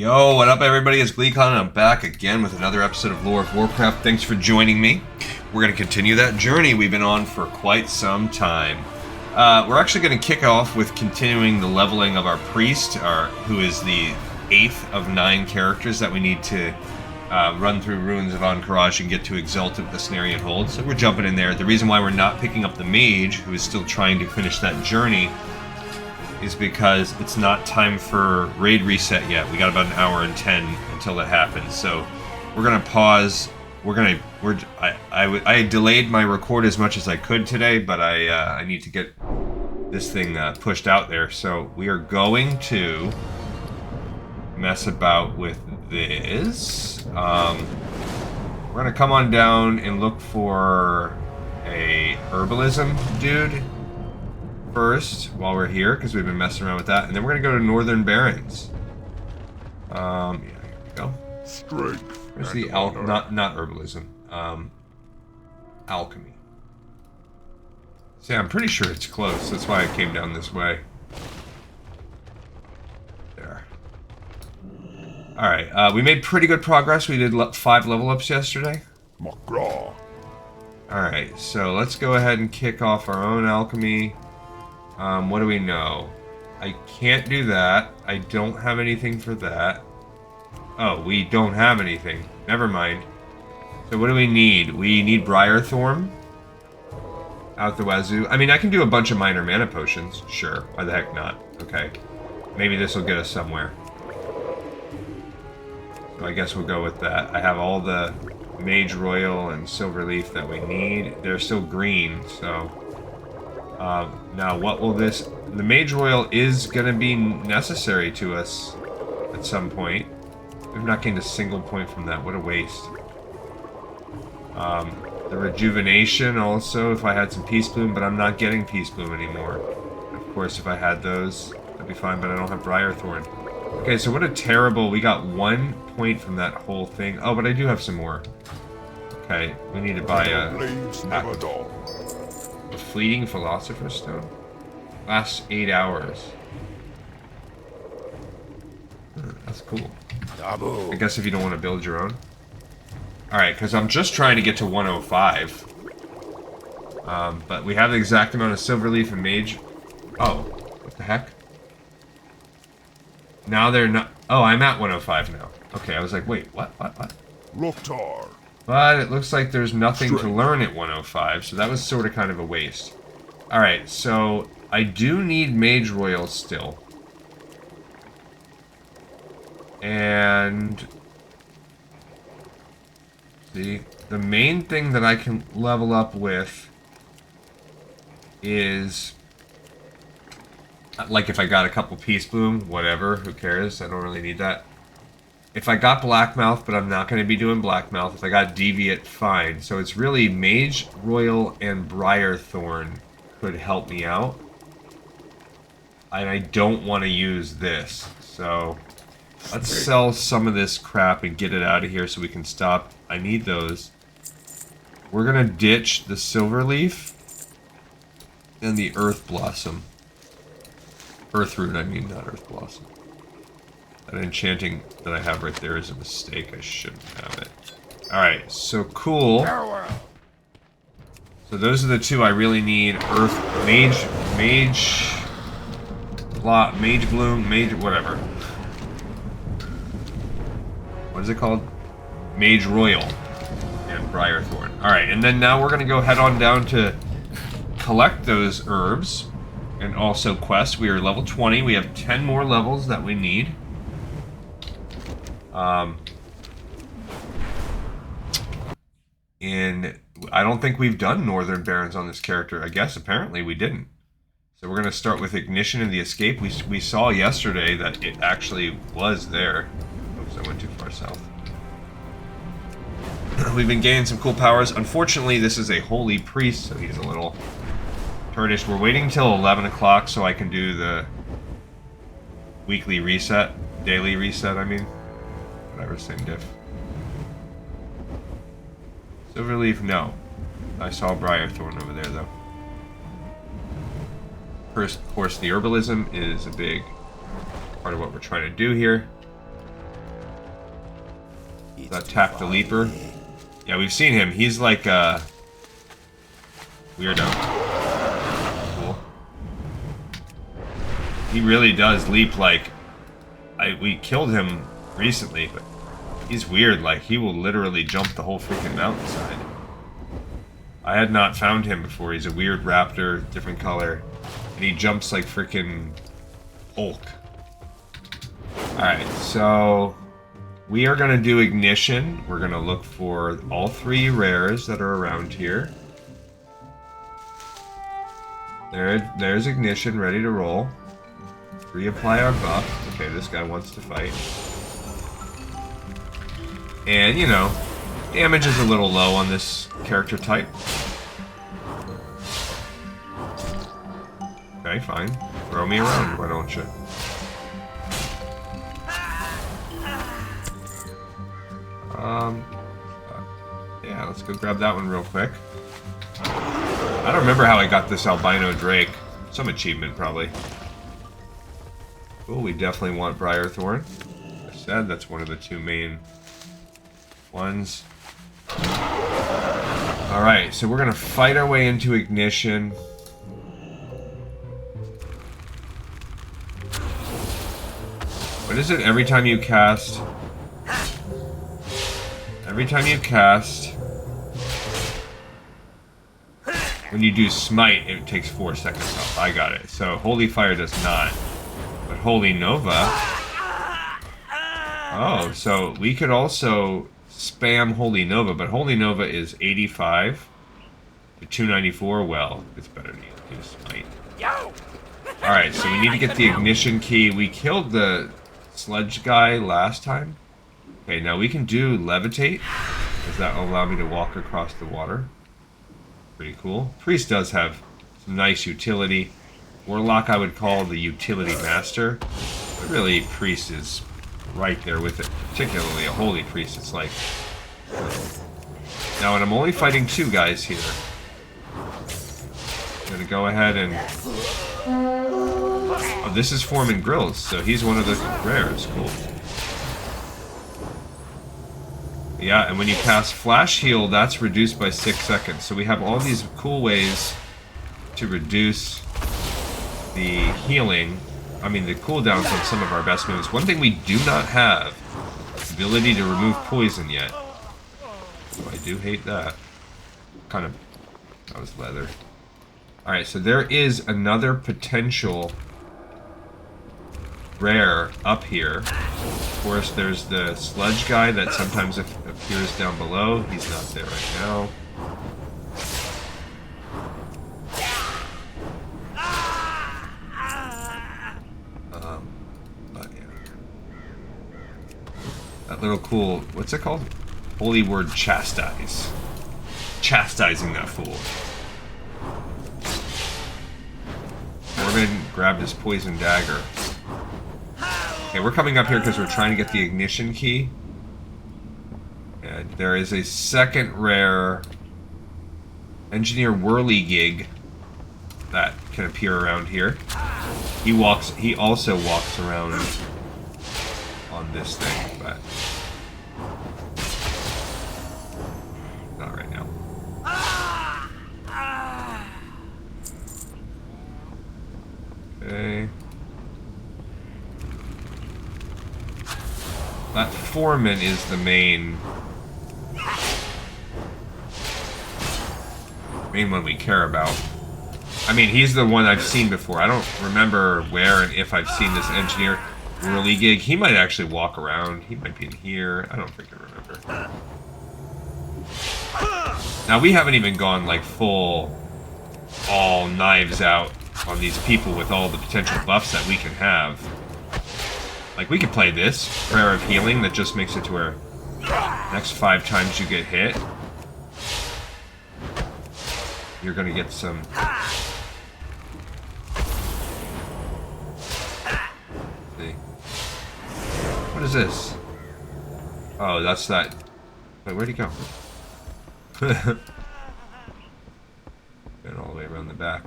Yo, what up everybody? It's Gleekon and I'm back again with another episode of Lore of Warcraft. Thanks for joining me. We're going to continue that journey we've been on for quite some time. We're actually going to kick off with continuing the leveling of our priest, who is the 8th of 9 characters that we need to run through Ruins of Ahn'Qiraj and get to Exalted with the Cenarian Hold. So we're jumping in there. The reason why we're not picking up the mage, who is still trying to finish that journey, is because it's not time for raid reset yet. We got about an hour and 10 until that happens. So we're gonna pause. I delayed my record as much as I could today, but I need to get this thing pushed out there. So we are going to mess about with this. We're gonna come on down and look for a herbalism dude first while we're here, because we've been messing around with that, and then we're gonna go to Northern Barrens. Yeah, here we go. Strength. Where's the not herbalism, alchemy. See, I'm pretty sure it's close. That's why I came down this way. There. All right, we made pretty good progress. We did 5 level ups yesterday. Magraw. All right, so let's go ahead and kick off our own alchemy. What do we know? I can't do that. I don't have anything for that. Oh, we don't have anything. Never mind. So what do we need? We need Briarthorn. Out the wazoo. I mean, I can do a bunch of minor mana potions. Sure. Why the heck not? Okay. Maybe this will get us somewhere. So I guess we'll go with that. I have all the Mage Royal and Silverleaf that we need. They're still green, so... now, what will this... The Mage Royal is going to be necessary to us at some point. We've not gained a single point from that. What a waste. The Rejuvenation also, if I had some Peace Bloom, but I'm not getting Peace Bloom anymore. Of course, if I had those, that'd be fine, but I don't have Briarthorn. Okay, so what a terrible... We got 1 point from that whole thing. Oh, but I do have some more. Okay, we need to buy a Fleeting Philosopher's Stone. Lasts 8 hours. That's cool. I guess if you don't want to build your own. Alright, because I'm just trying to get to 105. But we have the exact amount of Silverleaf and Mage. Oh, what the heck? Now they're not... Oh, I'm at 105 now. Okay, I was like, wait, what? Loktar. But it looks like there's nothing to learn at 105, so that was sort of kind of a waste. Alright, so I do need Mage Royal still. And... see, the main thing that I can level up with is... like if I got a couple Peace Bloom, whatever, who cares? I don't really need that. If I got Blackmouth, but I'm not going to be doing Blackmouth. If I got Deviate, fine. So it's really Mage Royal and Briarthorn could help me out. And I don't want to use this. So let's sell some of this crap and get it out of here so we can stop. I need those. We're going to ditch the Silverleaf and the Earth Blossom. Earthroot, I mean, not Earth Blossom. That enchanting that I have right there is a mistake. I shouldn't have it. Alright, so cool. So those are the 2 I really need. Earth, Mage Bloom, Mage, whatever. What is it called? Mage Royal and Briarthorn. Alright, and then now we're going to go head on down to collect those herbs and also quest. We are level 20. We have 10 more levels that we need. And I don't think we've done Northern Barrens on this character. I guess apparently we didn't. So we're going to start with Ignition and the Escape. We saw yesterday that it actually was there. Oops, I went too far south. We've been gaining some cool powers. Unfortunately, this is a holy priest, so he's a little turdish. We're waiting until 11 o'clock so I can do the weekly reset. Daily reset, I mean. Whatever, same diff. Silverleaf, no. I saw Briarthorn over there, though. First, of course, the herbalism is a big part of what we're trying to do here. That Tap the Leaper. Yeah, we've seen him. He's like a weirdo. Cool. He really does leap like... we killed him recently, but he's weird. Like, he will literally jump the whole freaking mountainside. I had not found him before. He's a weird raptor, different color. And he jumps like freaking Hulk. Alright, so... we are going to do Ignition. We're going to look for all 3 rares that are around here. There's Ignition, ready to roll. Reapply our buff. Okay, this guy wants to fight. And, you know, damage is a little low on this character type. Okay, fine. Throw me around, why don't you? Yeah, let's go grab that one real quick. I don't remember how I got this albino Drake. Some achievement, probably. Oh, we definitely want Briarthorn. I said that's one of the 2 main ones. Alright, so we're gonna fight our way into Ignition. What is it? Every time you cast... when you do Smite, it takes 4 seconds off. I got it. So, Holy Fire does not. But Holy Nova... oh, so we could also spam Holy Nova, but Holy Nova is 85 to 294. Well, it's better to do Smite. Alright, so we need to get the Ignition key. We killed the Sledge guy last time. Okay, now we can do Levitate. Does that allow me to walk across the water? Pretty cool. Priest does have some nice utility. Warlock I would call the utility master. But really, Priest is right there with it. Particularly a Holy Priest. It's like... now, and I'm only fighting 2 guys here. I'm gonna go ahead and... oh, this is Foreman Grills, so he's one of the rares. Cool. Yeah, and when you cast Flash Heal, that's reduced by 6 seconds. So we have all these cool ways to reduce the healing. I mean, the cooldowns on some of our best moves. One thing we do not have is the ability to remove poison yet. So I do hate that. Kind of... that was leather. Alright, so there is another potential rare up here. Of course, there's the Sludge guy that sometimes appears down below. He's not there right now. But yeah. That little cool, what's it called? Holy word chastise. Chastising that fool. Corbin grabbed his poison dagger. Okay, we're coming up here because we're trying to get the Ignition key. And there is a second rare Engineer Whirligig that can appear around here. He also walks around on this thing, but not right now. Okay. That Foreman is the main one we care about. I mean, he's the one I've seen before. I don't remember where and if I've seen this Engineer Whirligig. He might actually walk around. He might be in here. I don't freaking remember. Now, we haven't even gone, like, full all knives out on these people with all the potential buffs that we can have. Like, we could play this, Prayer of Healing, that just makes it to where next 5 times you get hit, you're gonna get some... see. What is this? Oh, that's that... wait, where'd he go? Going all the way around the back.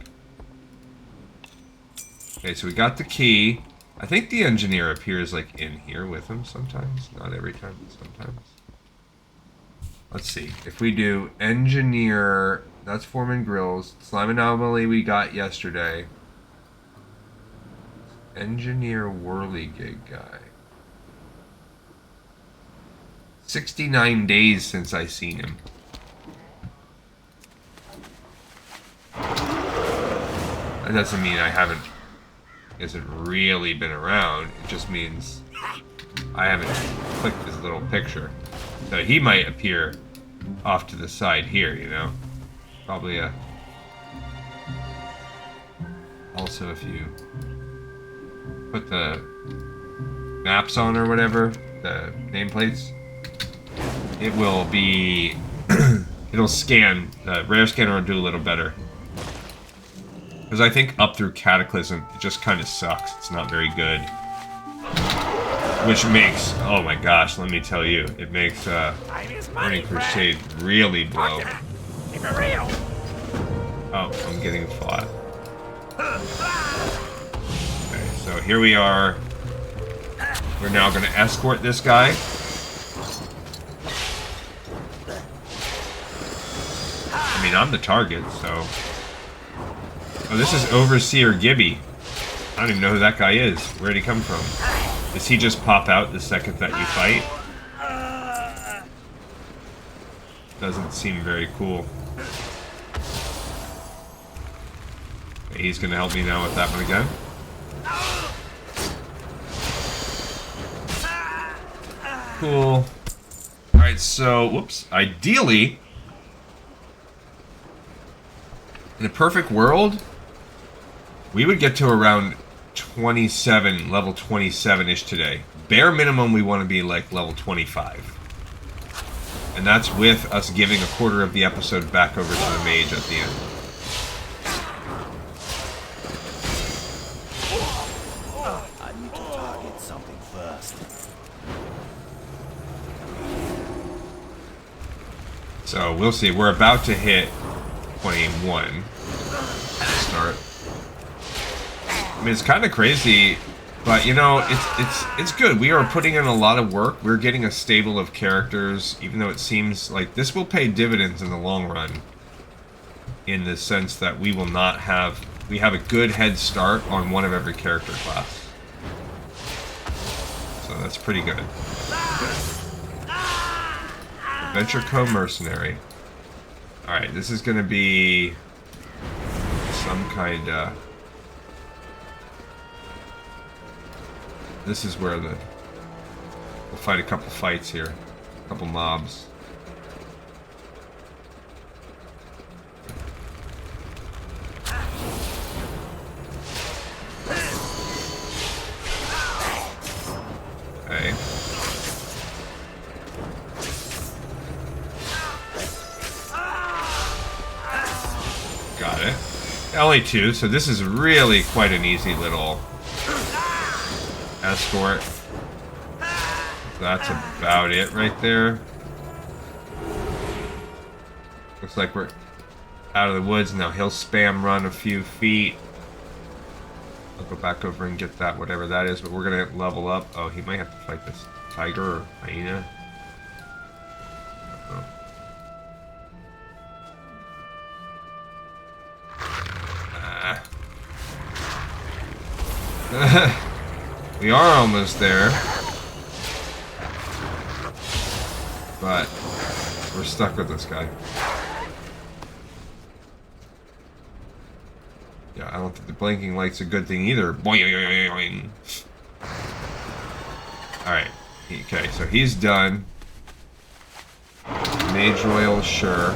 Okay, so we got the key. I think the Engineer appears, like, in here with him sometimes. Not every time, but sometimes. Let's see. If we do engineer, that's Foreman Grills. Slime Anomaly we got yesterday. Engineer Whirligig guy. 69 days since I seen him. That doesn't mean I hasn't really been around. It just means I haven't clicked his little picture. So he might appear off to the side here, you know? Probably a... Also, if you put the maps on or whatever, the nameplates, it will be... it'll scan. The rare scanner will do a little better. Because I think up through Cataclysm, it just kind of sucks. It's not very good. Which makes, oh my gosh, let me tell you, it makes Burning Crusade really blow. Keep it real. Oh, I'm getting fought. Okay, so here we are. We're now going to escort this guy. I mean, I'm the target, so... Oh, this is Overseer Gibby. I don't even know who that guy is. Where'd he come from? Does he just pop out the second that you fight? Doesn't seem very cool. Okay, he's gonna help me now with that one again. Cool. Alright, so, whoops. Ideally, in a perfect world, we would get to around 27, level 27-ish today. Bare minimum, we want to be like level 25. And that's with us giving a quarter of the episode back over to the mage at the end. I need to target something first. So we'll see. We're about to hit 21. Start. I mean, it's kind of crazy, but you know, it's good. We are putting in a lot of work. We're getting a stable of characters, even though it seems like this will pay dividends in the long run. In the sense that we will not have, we have a good head start on one of every character class. So that's pretty good. Adventure Co-Mercenary. Alright, this is going to be some kind of... This is where we'll fight a couple fights here. A couple mobs. Okay. Got it. Only two, so this is really quite an easy little escort. That's about it right there. Looks like we're out of the woods now. He'll spam run a few feet. I'll go back over and get that, whatever that is, but we're gonna level up. Oh, he might have to fight this tiger or hyena. Oh. We are almost there, but we're stuck with this guy. Yeah, I don't think the blinking light's a good thing either. Boing. Alright, okay, so he's done. Mage Royal, sure.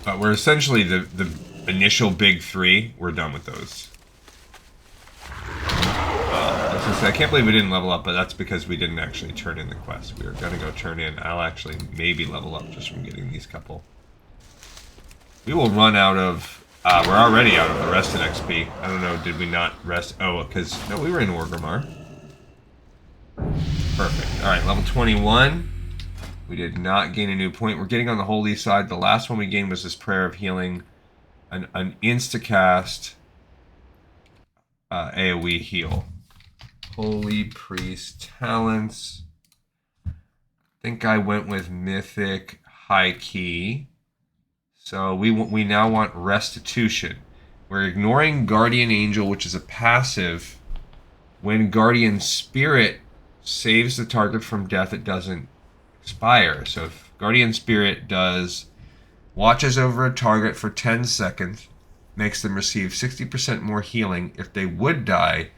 But we're essentially the initial big three. We're done with those. I can't believe we didn't level up, but that's because we didn't actually turn in the quest. We were gonna go turn in. I'll actually maybe level up just from getting these couple. We will run out of... we're already out of the rested XP. I don't know, did we not rest? Oh, because... No, we were in Orgrimmar. Perfect. Alright, level 21. We did not gain a new point. We're getting on the holy side. The last one we gained was this Prayer of Healing. An insta-cast AoE heal. Holy Priest Talents. think I went with Mythic High Key. So we now want Restitution. We're ignoring Guardian Angel, which is a passive. When Guardian Spirit saves the target from death, it doesn't expire. So if Guardian Spirit watches over a target for 10 seconds, makes them receive 60% more healing. If they would die,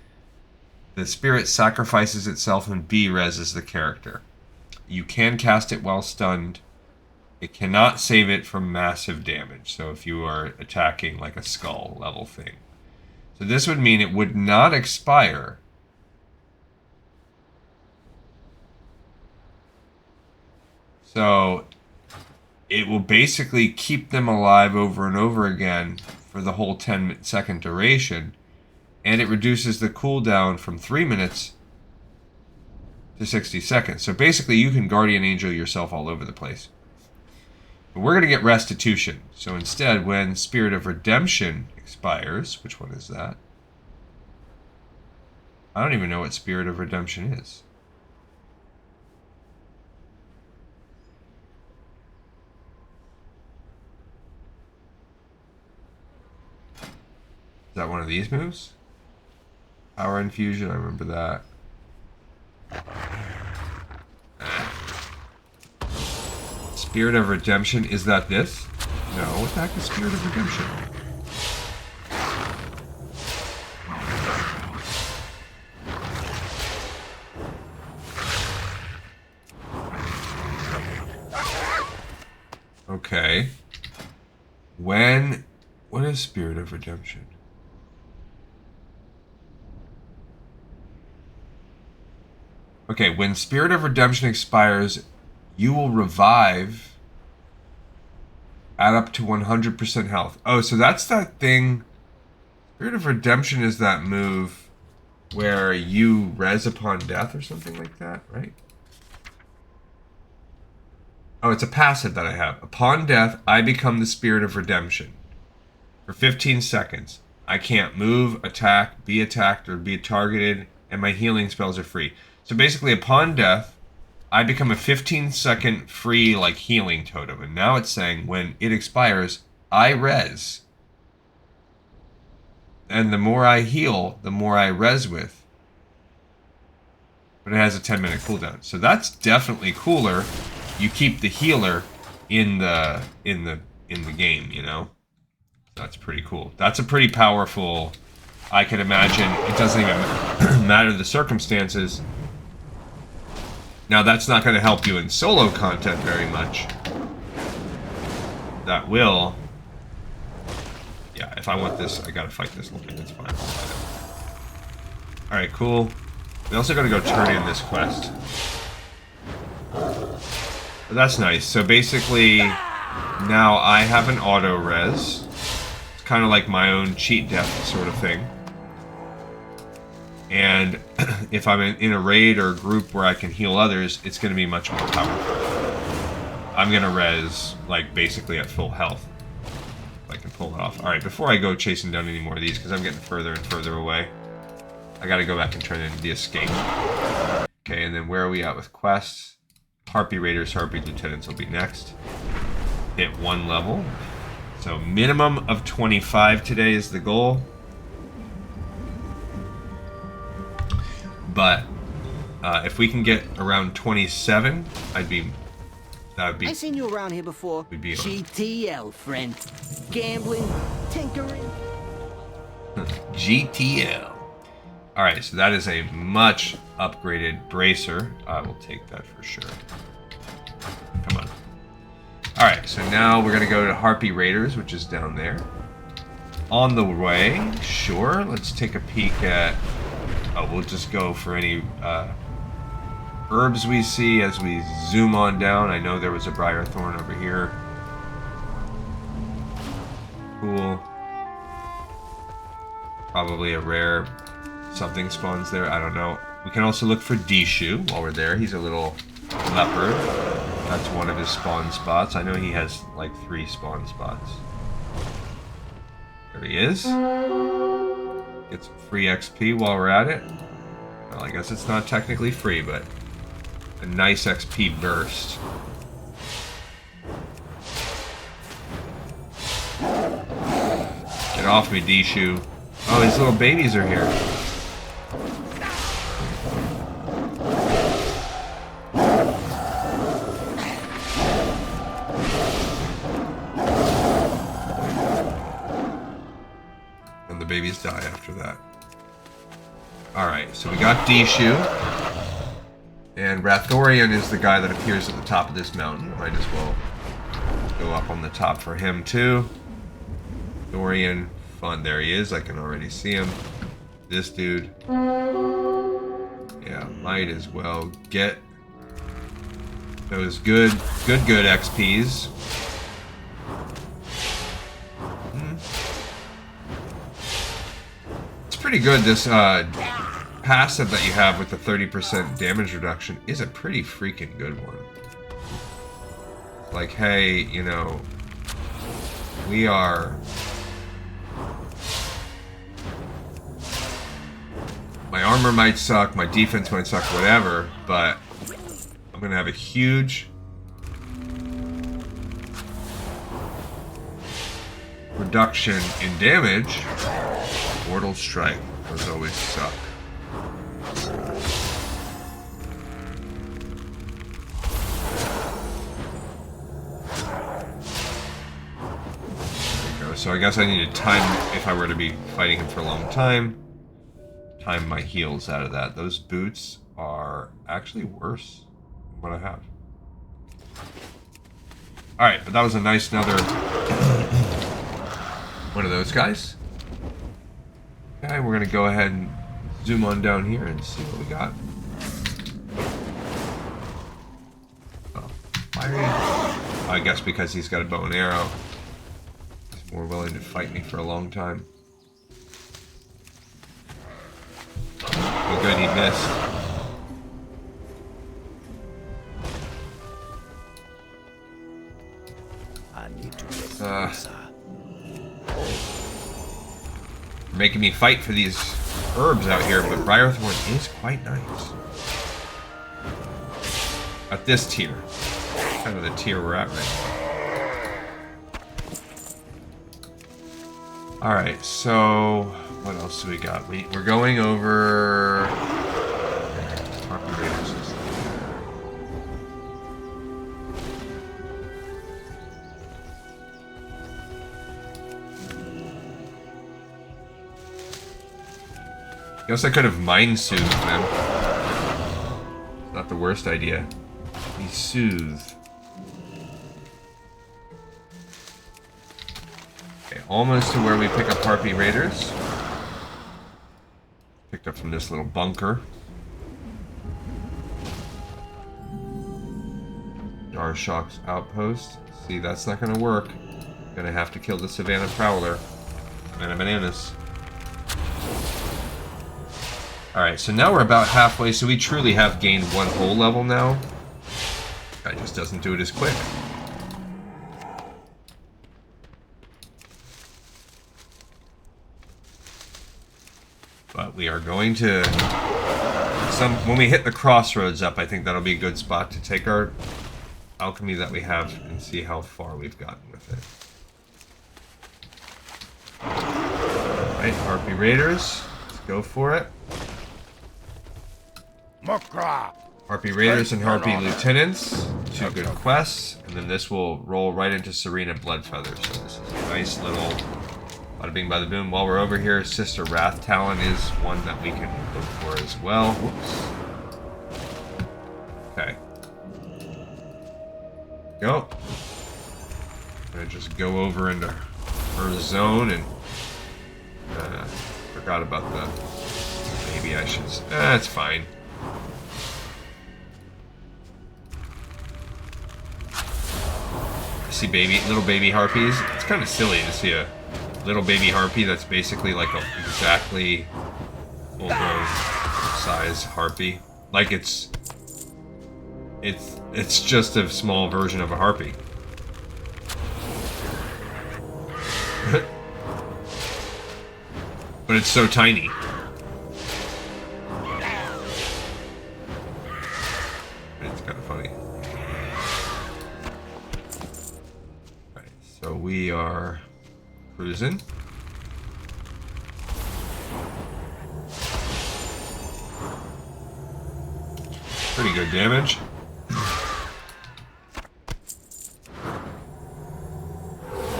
the spirit sacrifices itself and B-reses the character. You can cast it while stunned. It cannot save it from massive damage. So if you are attacking like a skull level thing. So this would mean it would not expire. So it will basically keep them alive over and over again for the whole 10-second duration. And it reduces the cooldown from 3 minutes to 60 seconds. So basically you can Guardian Angel yourself all over the place. But we're going to get Restitution. So instead, when Spirit of Redemption expires, which one is that? I don't even know what Spirit of Redemption is. Is that one of these moves? Power Infusion, I remember that. Spirit of Redemption, is that this? No, what the heck is Spirit of Redemption? Okay. What is Spirit of Redemption? Okay, when Spirit of Redemption expires, you will revive at up to 100% health. Oh, so that's that thing. Spirit of Redemption is that move where you res upon death or something like that, right? Oh, it's a passive that I have. Upon death, I become the Spirit of Redemption. For 15 seconds. I can't move, attack, be attacked, or be targeted, and my healing spells are free. So basically, upon death, I become a 15-second free, like, healing totem. And now it's saying when it expires, I res. And the more I heal, the more I res with. But it has a 10-minute cooldown. So that's definitely cooler. You keep the healer in the game, you know? That's pretty cool. That's a pretty powerful... I can imagine it doesn't even matter the circumstances. Now, that's not going to help you in solo content very much. That will... Yeah, if I want this, I gotta fight this little bit. That's fine. Alright, cool. We also gotta go turn in this quest. But that's nice. So basically, now I have an auto-res. It's kind of like my own cheat death sort of thing. And if I'm in a raid or a group where I can heal others, it's going to be much more powerful. I'm going to res, like, basically at full health. If I can pull it off. Alright, before I go chasing down any more of these, because I'm getting further and further away, I got to go back and turn in the escape. Okay, and then where are we at with quests? Harpy Raiders, Harpy Lieutenants will be next. Hit 1 level. So minimum of 25 today is the goal. But if we can get around 27, that would be... I seen you around here before. GTL, friend. Gambling, tinkering. GTL. Alright, so that is a much upgraded bracer. I will take that for sure. Come on. Alright, so now we're going to go to Harpy Raiders, which is down there. On the way, sure. Let's take a peek at... Oh, we'll just go for any herbs we see as we zoom on down. I know there was a Briar Thorn over here. Cool. Probably a rare something spawns there. I don't know. We can also look for Dishu while we're there. He's a little leopard. That's one of his spawn spots. I know he has like 3 spawn spots. There he is. Get some free XP while we're at it. Well, I guess it's not technically free, but a nice XP burst. Get off me, Dishu. Oh, these little babies are here. And the babies die after that. Alright, so we got Dishu. And Rathorian is the guy that appears at the top of this mountain. Might as well go up on the top for him too. Dorian, fun. There he is. I can already see him. This dude. Yeah, might as well get those good XPs. It's pretty good. This passive that you have with the 30% damage reduction is a pretty freaking good one. Like, hey, you know, we are... My armor might suck, my defense might suck, whatever, but I'm gonna have a huge reduction in damage. Mortal Strike does always suck. There we go. So I guess I need to time, if I were to be fighting him for a long time, time my heals out of that. Those boots are actually worse than what I have. Alright, but that was a nice another one of those guys. Okay, we're gonna go ahead and zoom on down here and see what we got. Oh, I guess because he's got a bow and arrow, he's more willing to fight me for a long time. Oh, good, he missed. I need to get closer. Making me fight for these herbs out here, but Briarthorn is quite nice. At this tier. Kind of the tier we're at right now. Alright, so what else do we got? We're going over... Guess I could have mind soothed them. Not the worst idea. Be soothed. Okay, almost to where we pick up Harpy Raiders. Picked up from this little bunker. Darshock's outpost. See, that's not gonna work. Gonna have to kill the Savannah Prowler. Bananas. Alright, so now we're about halfway, so we truly have gained one whole level now. Guy just doesn't do it as quick. But we are going to... when we hit the crossroads up, I think that'll be a good spot to take our alchemy that we have and see how far we've gotten with it. Alright, Harpy Raiders. Let's go for it. Harpy Raiders and Harpy Lieutenants. Two good quests. And then this will roll right into Serena Bloodfeather. So this is a nice little bada bing bada boom. While we're over here, Sister Wrath Talon is one that we can look for as well. Whoops. Okay. Go. I'm gonna just go over into her zone and forgot about the... Maybe I should... it's fine. See little baby harpies. It's kind of silly to see a little baby harpy that's basically like a exactly full-grown size harpy. Like it's just a small version of a harpy. But it's so tiny. It's So we are cruising. Pretty good damage.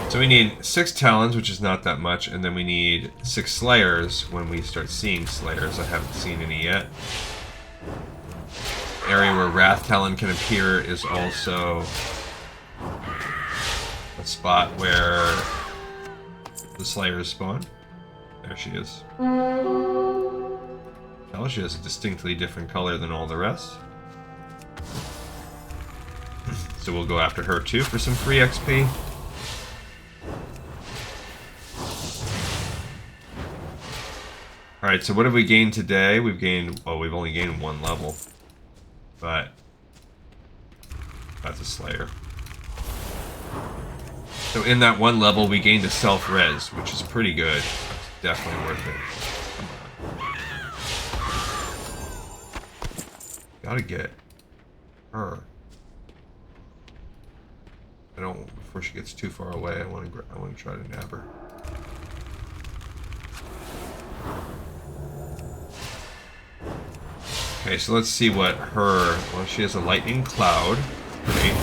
So we need 6 Talons, which is not that much, and then we need 6 Slayers when we start seeing Slayers. I haven't seen any yet. The area where Wrath Talon can appear is also a spot where the Slayers spawn. There she is. Oh, she has a distinctly different color than all the rest. So we'll go after her too for some free XP. Alright, so what have we gained today? We've gained... oh, we've only gained 1 level. But... that's a Slayer. So in that 1 level, we gained a self-res, which is pretty good. That's definitely worth it. Gotta get her. I don't... before she gets too far away, I want to try to nab her. Okay, so let's see what her... well, she has a lightning cloud. Great.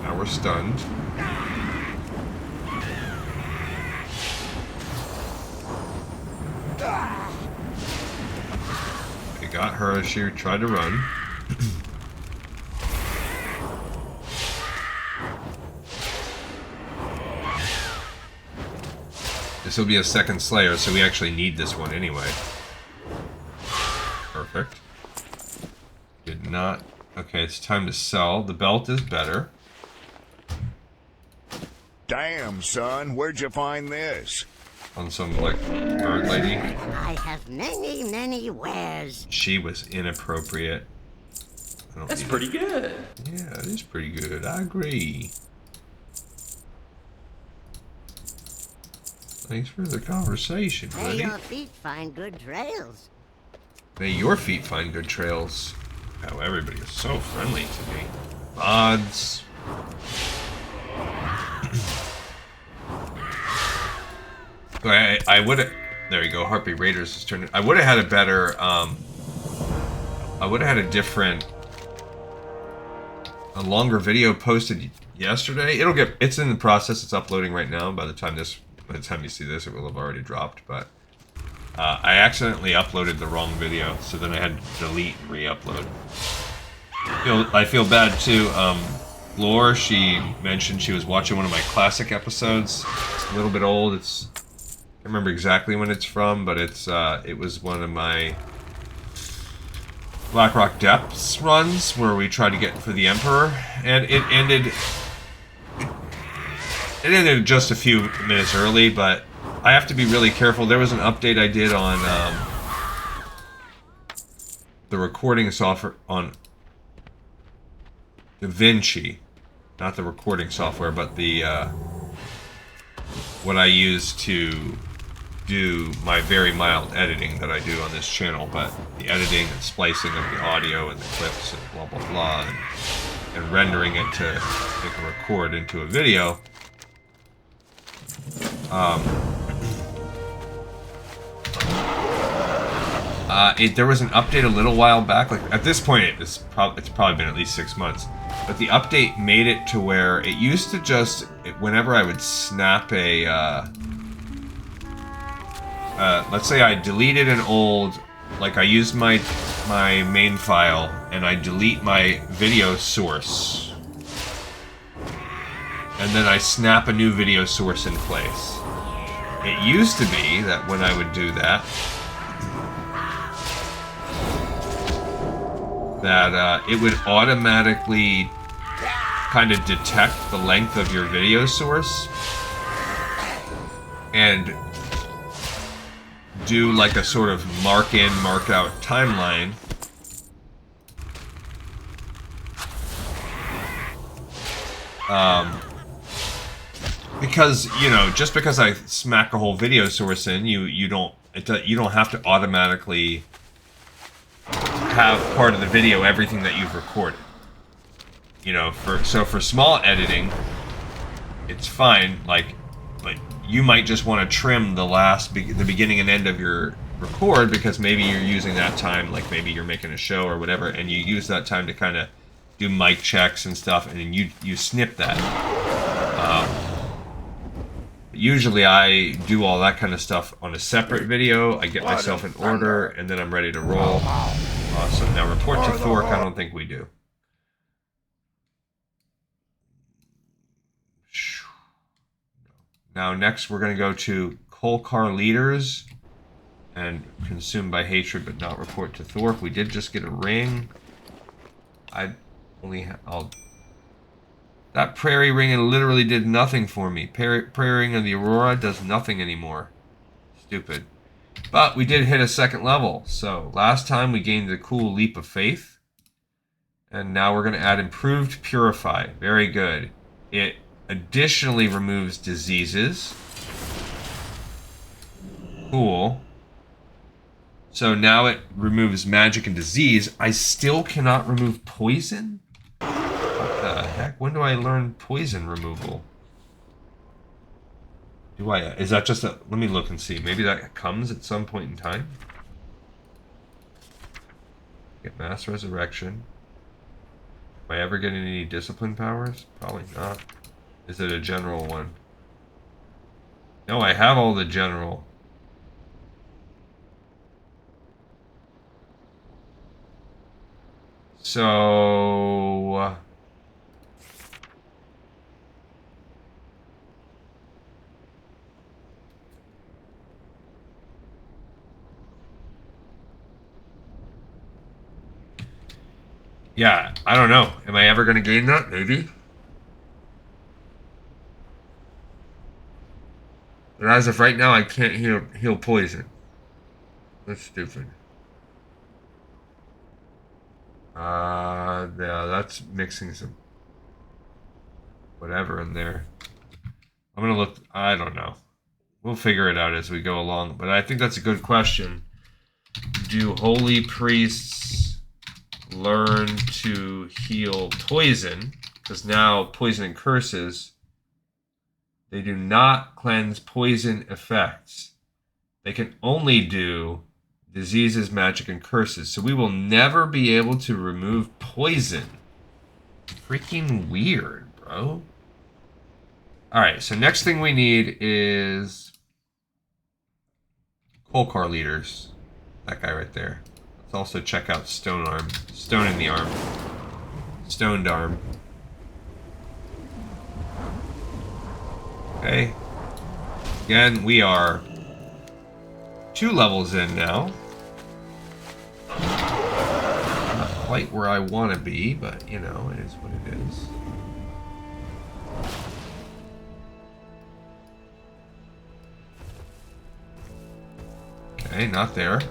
Now we're stunned. We got her as she tried to run. This will be a second Slayer, so we actually need this one anyway. Perfect. Did not... okay, it's time to sell. The belt is better. Damn, son, where'd you find this? On some, like, bird lady. I have many wares. She was inappropriate. That's pretty good. Yeah, it is pretty good. I agree. Thanks for the conversation, May buddy. your feet find good trails. May your feet find good trails. Oh, everybody is so friendly to me. Mods. I would have... there you go, Harpy Raiders is turning... I would have had a better, I would have had a different... a longer video posted yesterday. It'll get... it's in the process, it's uploading right now. By the time you see this, it will have already dropped, but... I accidentally uploaded the wrong video, so then I had to delete and re-upload. I feel bad too. Lore, she mentioned she was watching one of my classic episodes. It's a little bit old. I can't remember exactly when it's from, but it was one of my Blackrock Depths runs where we tried to get for the Emperor, and it ended just a few minutes early, but I have to be really careful. There was an update I did on the recording software on DaVinci, not the recording software, but the what I use to do my very mild editing that I do on this channel, but the editing and splicing of the audio and the clips and blah blah blah, and rendering it to make a record into a video. There was an update a little while back. Like at this point, it's probably been at least 6 months. But the update made it to where it used to just whenever I would snap a, let's say I deleted an old, like I used my main file and I delete my video source, and then I snap a new video source in place. It used to be that when I would do that, it would automatically kind of detect the length of your video source and do like a sort of mark in, mark out timeline. Because, you know, just because I smack a whole video source in, you don't have to automatically have part of the video everything that you've recorded. you know, for small editing, it's fine. Like you might just want to trim the beginning and end of your record because maybe you're using that time, like maybe you're making a show or whatever, and you use that time to kind of do mic checks and stuff, and then you snip that. Usually I do all that kind of stuff on a separate video. I get myself in order, and then I'm ready to roll. Awesome. Now report to Thork, I don't think we do. Now next we're going to go to Kolkar leaders and consumed by hatred but not report to Thork. We did just get a ring. That prairie ring literally did nothing for me. Prairie ring of the Aurora does nothing anymore. Stupid. But we did hit a second level. So last time we gained the cool leap of faith. And now we're going to add improved purify. Very good. It additionally removes diseases. Cool. So now it removes magic and disease. I still cannot remove poison? What the heck? When do I learn poison removal? Do I? Is that just a... Let me look and see. Maybe that comes at some point in time. Get mass resurrection. Am I ever getting any discipline powers? Probably not. Is it a general one? No, I have all the general. So... yeah, I don't know. Am I ever going to gain that? Maybe. But as of right now, I can't heal poison. That's stupid. Yeah, that's mixing some whatever in there. I'm gonna look. I don't know. We'll figure it out as we go along. But I think that's a good question. Do holy priests learn to heal poison? Because now poison and curses, they do not cleanse poison effects. They can only do diseases, magic, and curses. So we will never be able to remove poison. Freaking weird, bro. Alright, so next thing we need is Kolkar leaders. That guy right there. Let's also check out Stone Arm. Stone in the arm. Stoned arm. Okay. Again, we are 2 levels in now. Not quite where I want to be, but, you know, it is what it is. Okay, not there.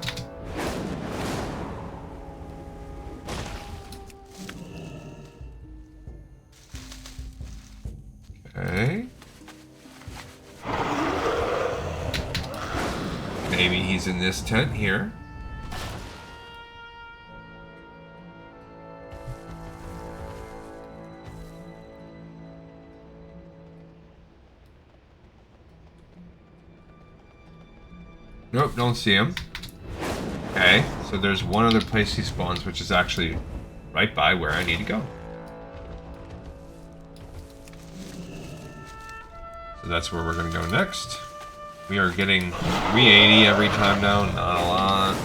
Okay. Maybe he's in this tent here. Nope, don't see him. Okay, so there's one other place he spawns, which is actually right by where I need to go. So that's where we're going to go next. We are getting 380 every time now, not a lot.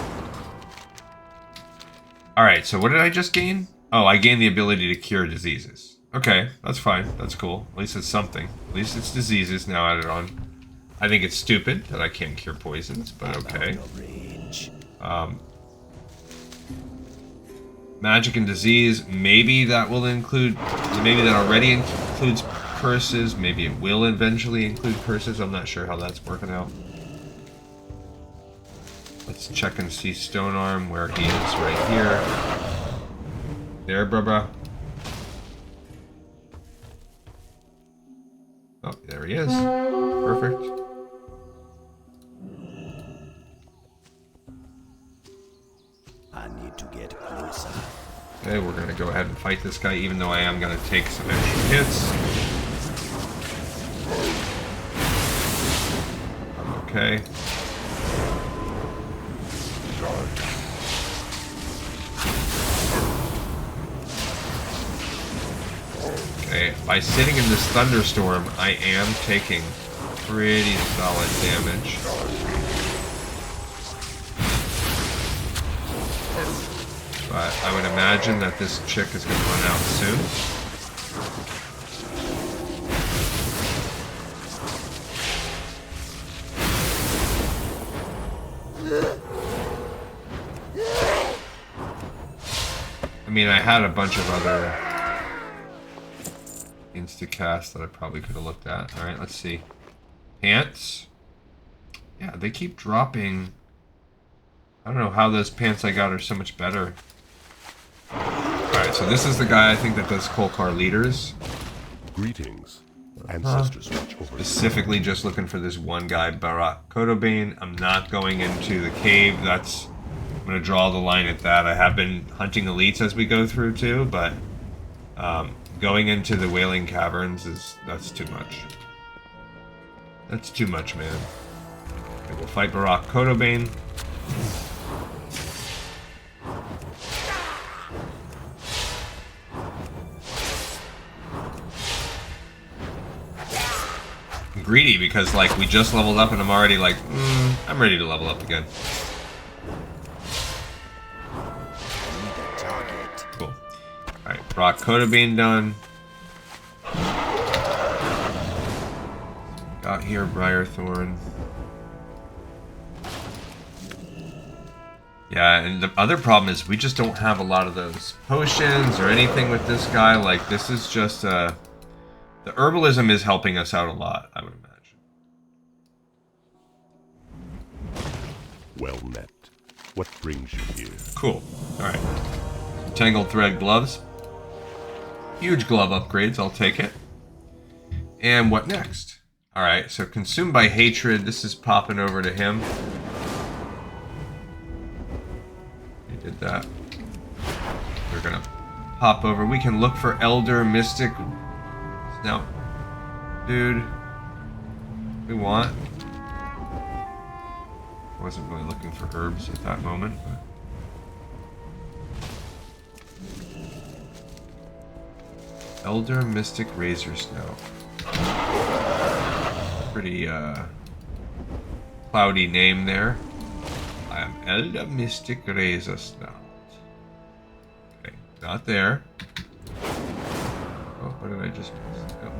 Alright, so what did I just gain? Oh, I gained the ability to cure diseases. Okay, that's fine. That's cool. At least it's something. At least it's diseases now added on. I think it's stupid that I can't cure poisons, but okay. Magic and disease, maybe that will include... Maybe that already includes curses. Maybe it will eventually include curses. I'm not sure how that's working out. Let's check and see Stone Arm where he is right here. There, bruh. Oh, there he is. Perfect. I need to get closer. Okay, Okay, we're gonna go ahead and fight this guy, even though I am gonna take some extra hits. I'm okay. Okay, by sitting in this thunderstorm, I am taking pretty solid damage. But I would imagine that this chick is going to run out soon. I mean, I had a bunch of other insta-casts that I probably could have looked at. Alright, let's see. Pants. Yeah, they keep dropping. I don't know how those pants I got are so much better. Alright, so this is the guy I think that does Kolkar leaders. Greetings. Ancestors watch over you. Specifically just looking for this one guy, Barak Kodobane. I'm not going into the cave. I'm going to draw the line at that. I have been hunting elites as we go through too, but going into the Wailing Caverns that's too much. That's too much, man. Okay, we'll fight Barak Kodobane. I'm greedy because like we just leveled up and I'm already like, I'm ready to level up again. Cool. Alright, Barak Kodobane done. Got here Briarthorn. Yeah, and the other problem is we just don't have a lot of those potions or anything with this guy. Like, this is just, the herbalism is helping us out a lot, I would imagine. Well met. What brings you here? Cool. Alright. Tangled thread gloves. Huge glove upgrades, I'll take it. And what next? Alright, so consumed by hatred, this is popping over to him. We did that. We're gonna pop over. We can look for Elder Mystic. Now, dude, we want. I wasn't really looking for herbs at that moment, but. Elder Mystic Razor Snout. Pretty cloudy name there. I am Elder Mystic Razor Snout. Okay, not there. Oh, what did I just miss? Oh.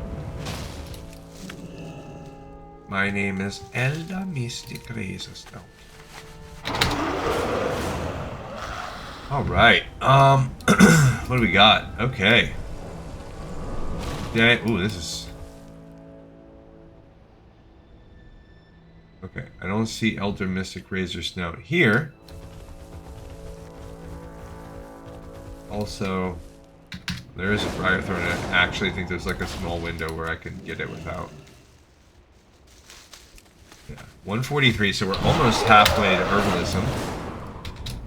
My name is Elder Mystic Razor Snout. Alright, what do we got? Okay. Yeah, ooh, this is... Okay, I don't see Elder Mystic Razor Snout here. Also, there is a Briarthorn. I actually think there's like a small window where I can get it without. Yeah, 143, so we're almost halfway to herbalism.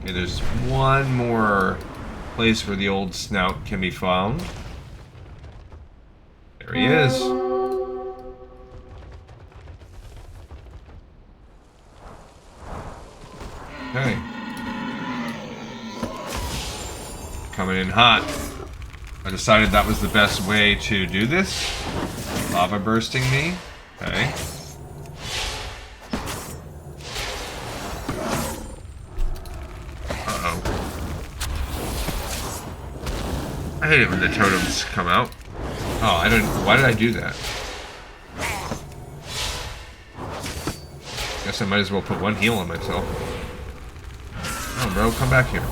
Okay, there's one more place where the old snout can be found. There he is. Okay. Coming in hot. I decided that was the best way to do this. Lava bursting me. Okay. Uh-oh. I hate it when the totems come out. Oh, I don't... Why did I do that? Guess I might as well put one heal on myself. Oh, bro, come back here.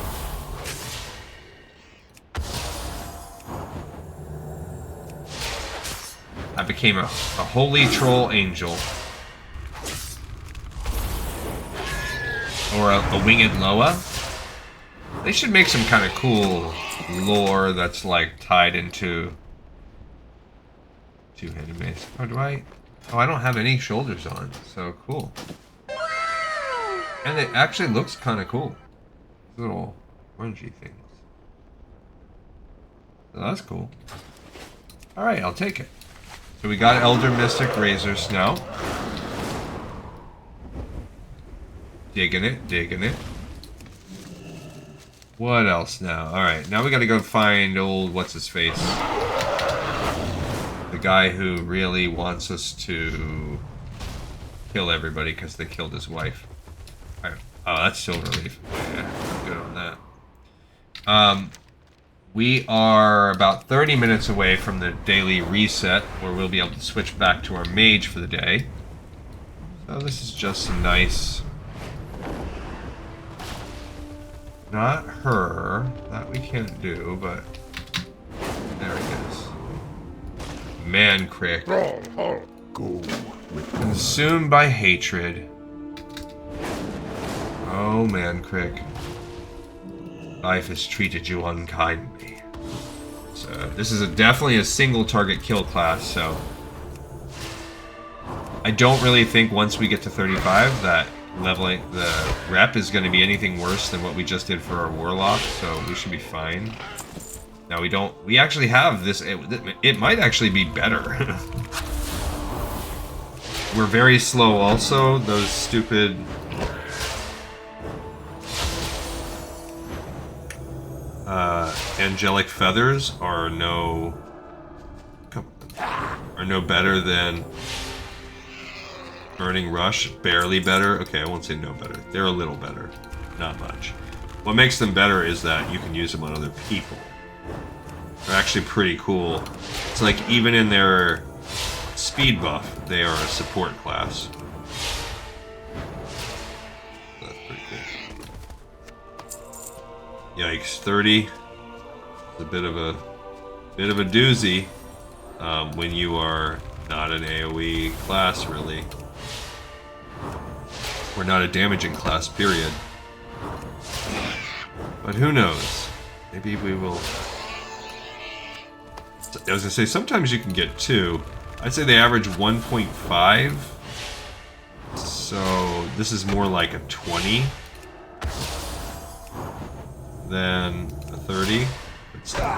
I became a holy troll angel. Or a winged Loa. They should make some kind of cool lore that's like tied into two-handed mace. Oh, do I? Oh, I don't have any shoulders on, so cool. And it actually looks kind of cool. Little orangey things. So that's cool. Alright, I'll take it. So we got Elder Mystic Razor Snow. Digging it, digging it. What else now? Alright, now we gotta go find old what's-his-face. The guy who really wants us to kill everybody because they killed his wife. Alright. Oh, that's Silver Leaf. Yeah, good on that. We are about 30 minutes away from the daily reset where we'll be able to switch back to our mage for the day. So this is just some nice... Not her. That we can't do, but... There it is. Ahn'Qiraj. Consumed by hatred. Oh, Ahn'Qiraj. Life has treated you unkindly. So, this is definitely a single target kill class, so... I don't really think once we get to 35 that leveling the rep is going to be anything worse than what we just did for our Warlock, so we should be fine. Now we actually have this, it might actually be better. We're very slow also, those stupid... angelic feathers are no better than Burning Rush. Barely better. Okay, I won't say no better. They're a little better. Not much. What makes them better is that you can use them on other people. They're actually pretty cool. It's like even in their speed buff, they are a support class. That's pretty cool. Yikes, 30. It's a bit of a doozy when you are not an AoE class, really. We're not a damaging class, period. But who knows? Maybe we will... I was gonna say, sometimes you can get 2. I'd say they average 1.5. So this is more like a 20 than a 30. But still.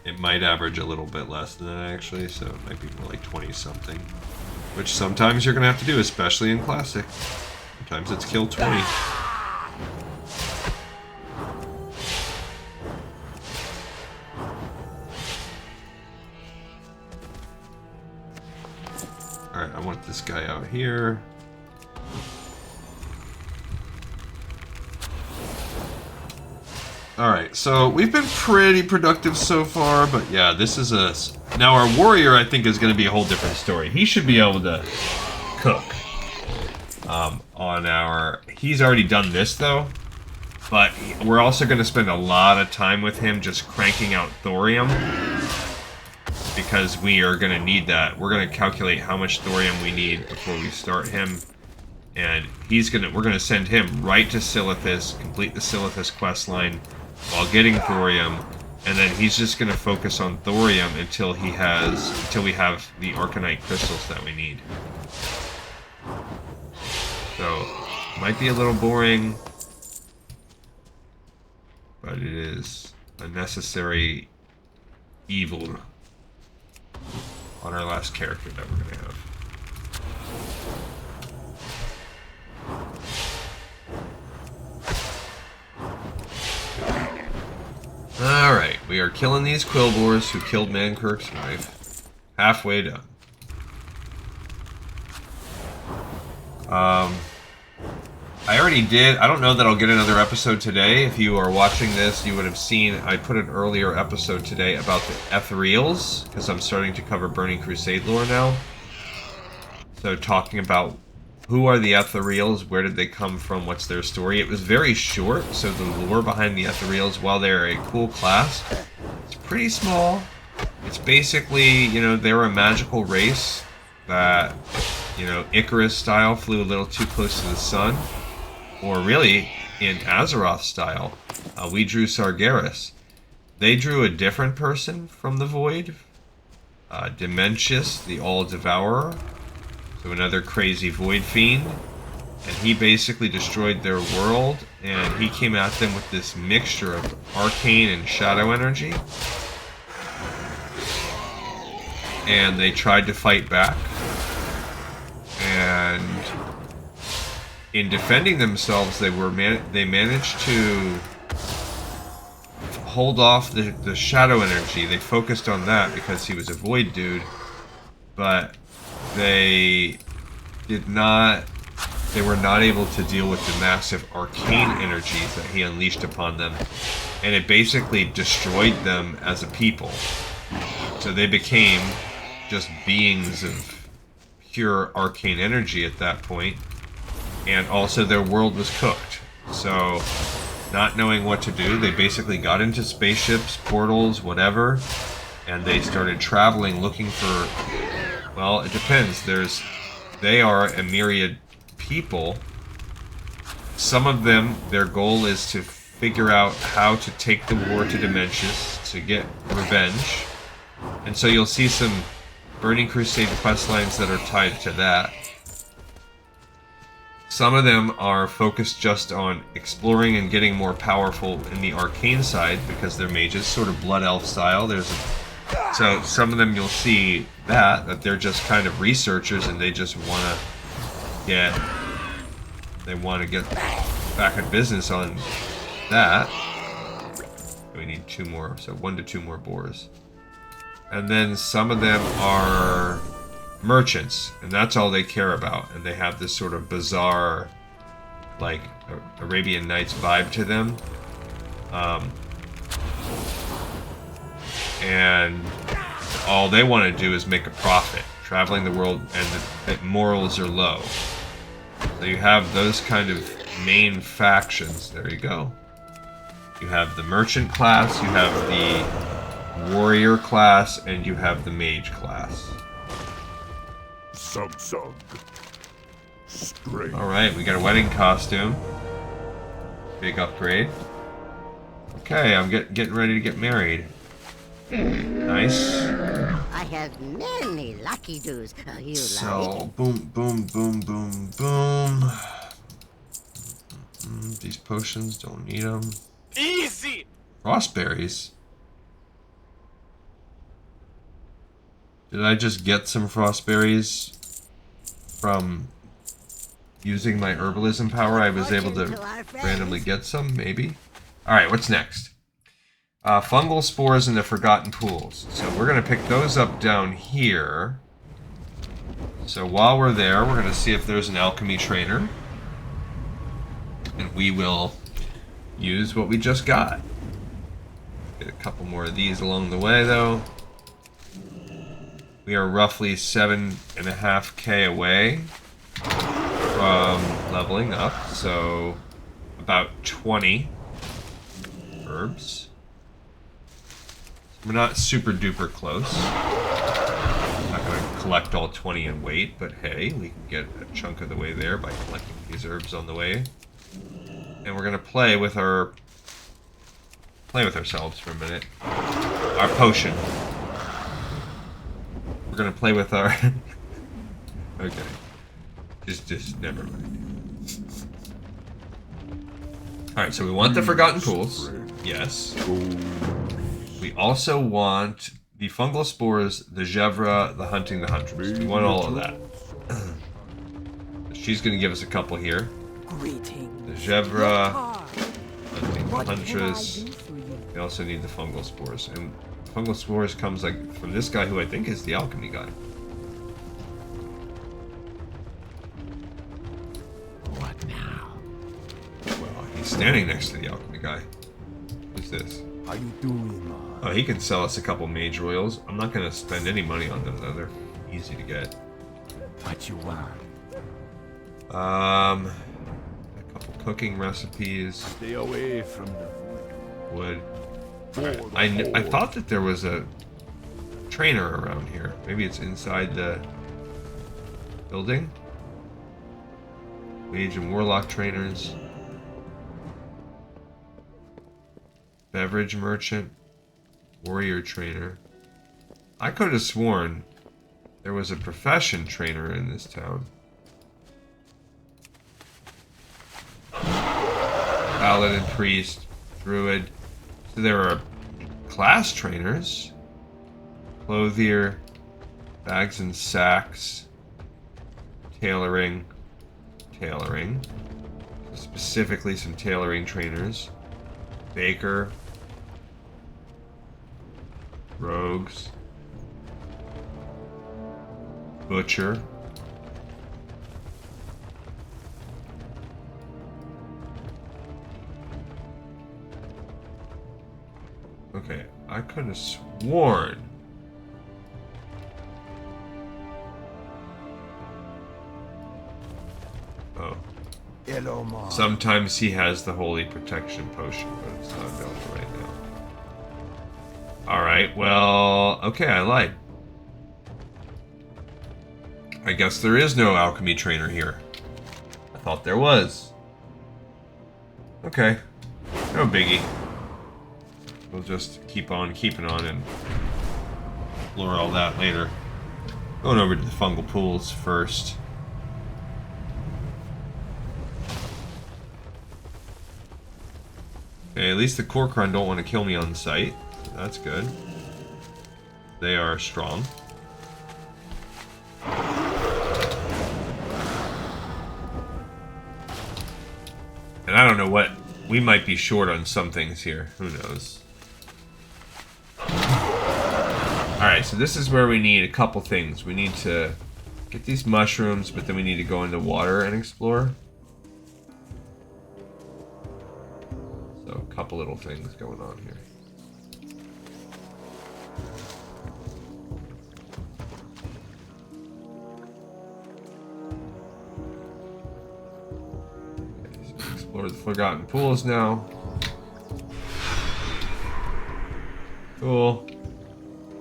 It might average a little bit less than that, actually, so it might be more like 20-something. Which sometimes you're gonna have to do, especially in Classic. Sometimes it's kill 20. Alright, I want this guy out here. Alright, so we've been pretty productive so far, but yeah, this is a... Now our warrior, I think, is going to be a whole different story. He should be able to cook. On our... He's already done this, though. But we're also going to spend a lot of time with him just cranking out thorium. Because we are going to need that. We're going to calculate how much thorium we need before we start him. And we're going to send him right to Silithus, complete the Silithus questline while getting thorium, and then he's just going to focus on thorium until we have the Arcanite crystals that we need. So, might be a little boring, but it is a necessary evil on our last character that we're going to have. Alright, we are killing these Quillboars who killed Ahn'Qiraj's wife. Halfway done. I already did. I don't know that I'll get another episode today. If you are watching this, you would have seen I put an earlier episode today about the Ethereals, because I'm starting to cover Burning Crusade lore now. So talking about who are the Ethereals, where did they come from, what's their story. It was very short, so the lore behind the Ethereals, while they're a cool class, it's pretty small. It's basically, you know, they're a magical race that, you know, Icarus style flew a little too close to the sun. Or really, in Azeroth style, we drew Sargeras. They drew a different person from the Void. Dementius, the All-Devourer. So another crazy Void Fiend. And he basically destroyed their world, and he came at them with this mixture of arcane and shadow energy. And they tried to fight back. And in defending themselves, they managed to hold off the shadow energy. They focused on that because he was a void dude, but they were not able to deal with the massive arcane energies that he unleashed upon them, and it basically destroyed them as a people. So they became just beings of pure arcane energy at that point, and also their world was cooked. So, not knowing what to do, they basically got into spaceships, portals, whatever, and they started traveling looking for, well, it depends. They are a myriad people. Some of them, their goal is to figure out how to take the war to Dimensions to get revenge. And so you'll see some Burning Crusade questlines that are tied to that. Some of them are focused just on exploring and getting more powerful in the arcane side because they're mages, sort of Blood Elf style. So some of them you'll see that they're just kind of researchers and they just want to get back in business on that. We need 2 more, so 1 to 2 more boars. And then some of them are merchants, and that's all they care about. And they have this sort of bizarre, like, Arabian Nights vibe to them. And all they want to do is make a profit, traveling the world, and the morals are low. So you have those kind of main factions. There you go. You have the merchant class, you have the warrior class, and you have the mage class. Sug. Straight. Alright, we got a wedding costume. Big upgrade. Okay, I'm getting ready to get married. Nice. I have many lucky doos. You So, boom, boom, boom, boom, boom. These potions, don't need them. Easy! Frostberries? Did I just get some frostberries from using my herbalism power? I was able to randomly get some, maybe? Alright, what's next? Fungal spores in the Forgotten Pools. So we're going to pick those up down here. So while we're there, we're going to see if there's an alchemy trainer. And we will use what we just got. Get a couple more of these along the way, though. We are roughly 7.5k away from leveling up, so about 20 herbs. We're not super duper close. I'm not going to collect all 20 and wait, but hey, we can get a chunk of the way there by collecting these herbs on the way. And we're going to play with ourselves for a minute. Our potion. We're going to play with our... Okay. Just never mind. Alright, so we want the Forgotten Pools. Yes. We also want the fungal spores, the Gevra, the hunting, the huntress. We want all of that. She's going to give us a couple here. The Gevra, hunting, the huntress. We also need the fungal spores. And fungal spores comes like from this guy who I think is the alchemy guy. What now? Well, he's standing next to the alchemy guy. Who's this? How you doing, Ma? Oh, he can sell us a couple mage royals. I'm not going to spend any money on them, though. They're easy to get. What you want? A couple cooking recipes. Stay away from the Wood. I thought that there was a trainer around here. Maybe it's inside the building. Mage and warlock trainers. Beverage merchant. Warrior trainer. I could have sworn there was a profession trainer in this town. Paladin, Priest, Druid. So there are class trainers. Clothier, bags and sacks, tailoring, specifically some tailoring trainers, baker, rogues, butcher, okay, I could have sworn sometimes he has the Holy Protection Potion, but it's not available right now. Alright, well, okay, I lied. I guess there is no alchemy trainer here. I thought there was. Okay, no biggie. We'll just keep on keeping on and explore all that later. Going over to the fungal pools first. Okay, at least the Corcoran don't want to kill me on sight. So that's good. They are strong. And I don't know what... We might be short on some things here. Who knows? Alright, so this is where we need a couple things. We need to get these mushrooms, but then we need to go into water and explore. So a couple little things going on here. Okay, so explore the Forgotten Pools now. Cool.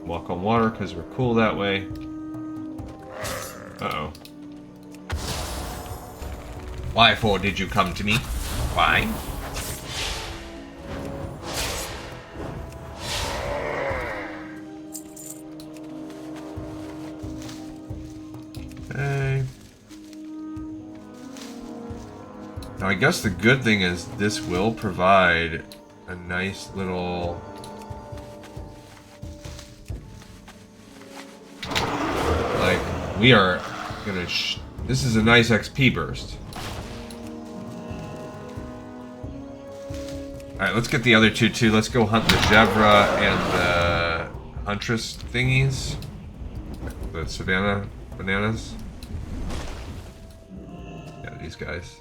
Walk on water because we're cool that way. Uh-oh. Why for did you come to me? Why? Okay. Now I guess the good thing is this will provide a nice little... We are gonna. This is a nice XP burst. All right, let's get the other two too. Let's go hunt the Gevra and the Huntress thingies, the Savannah bananas. Yeah, these guys.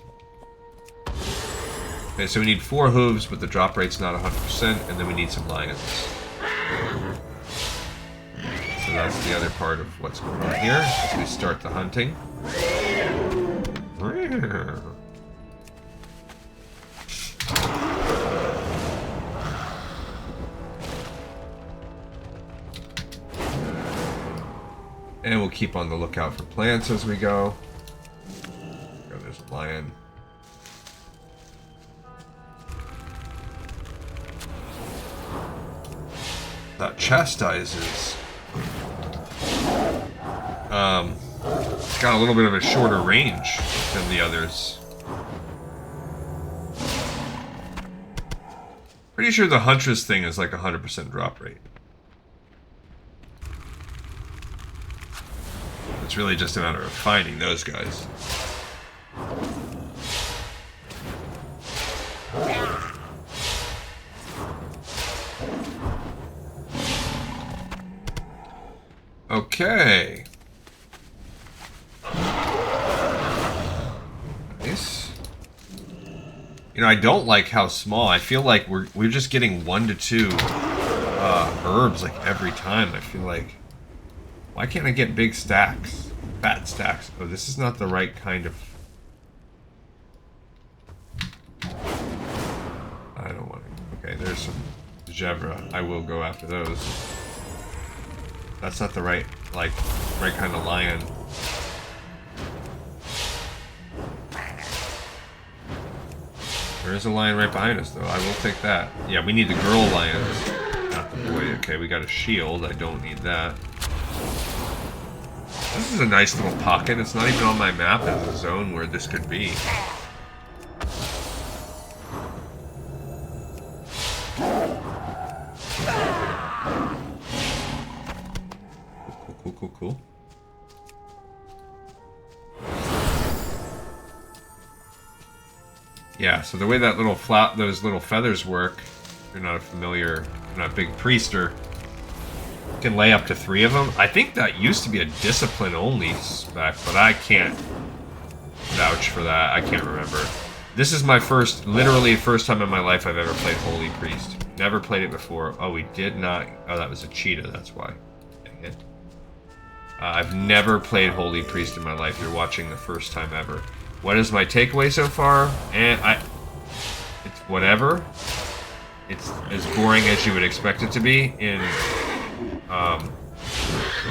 Okay, so we need 4 hooves, but the drop rate's not 100%, and then we need some lions. So that's the other part of what's going on here as we start the hunting. And we'll keep on the lookout for plants as we go. Oh, there's a lion. That chastises. It's got a little bit of a shorter range than the others. Pretty sure the Huntress thing is like 100% drop rate. It's really just a matter of finding those guys. Okay. Nice. You know, I don't like how small. I feel like we're just getting 1 to 2 herbs like every time. I feel like, why can't I get big stacks? Fat stacks. Oh, this is not the right kind of... I don't want to... Okay, there's some Gevra. I will go after those. That's not the right, like, right kind of lion. There is a lion right behind us, though. I will take that. Yeah, we need the girl lions, not the boy. Okay, we got a shield. I don't need that. This is a nice little pocket. It's not even on my map as a zone where this could be. Cool. Yeah, so the way that those little feathers work, if you're not you're not a big priester, you can lay up to 3 of them. I think that used to be a discipline-only spec, but I can't vouch for that. I can't remember. This is my literally first time in my life I've ever played Holy Priest. Never played it before. Oh, we did not. Oh, that was a cheetah, that's why. Dang it. I've never played Holy Priest in my life. You're watching the first time ever. What is my takeaway so far? It's whatever. It's as boring as you would expect it to be.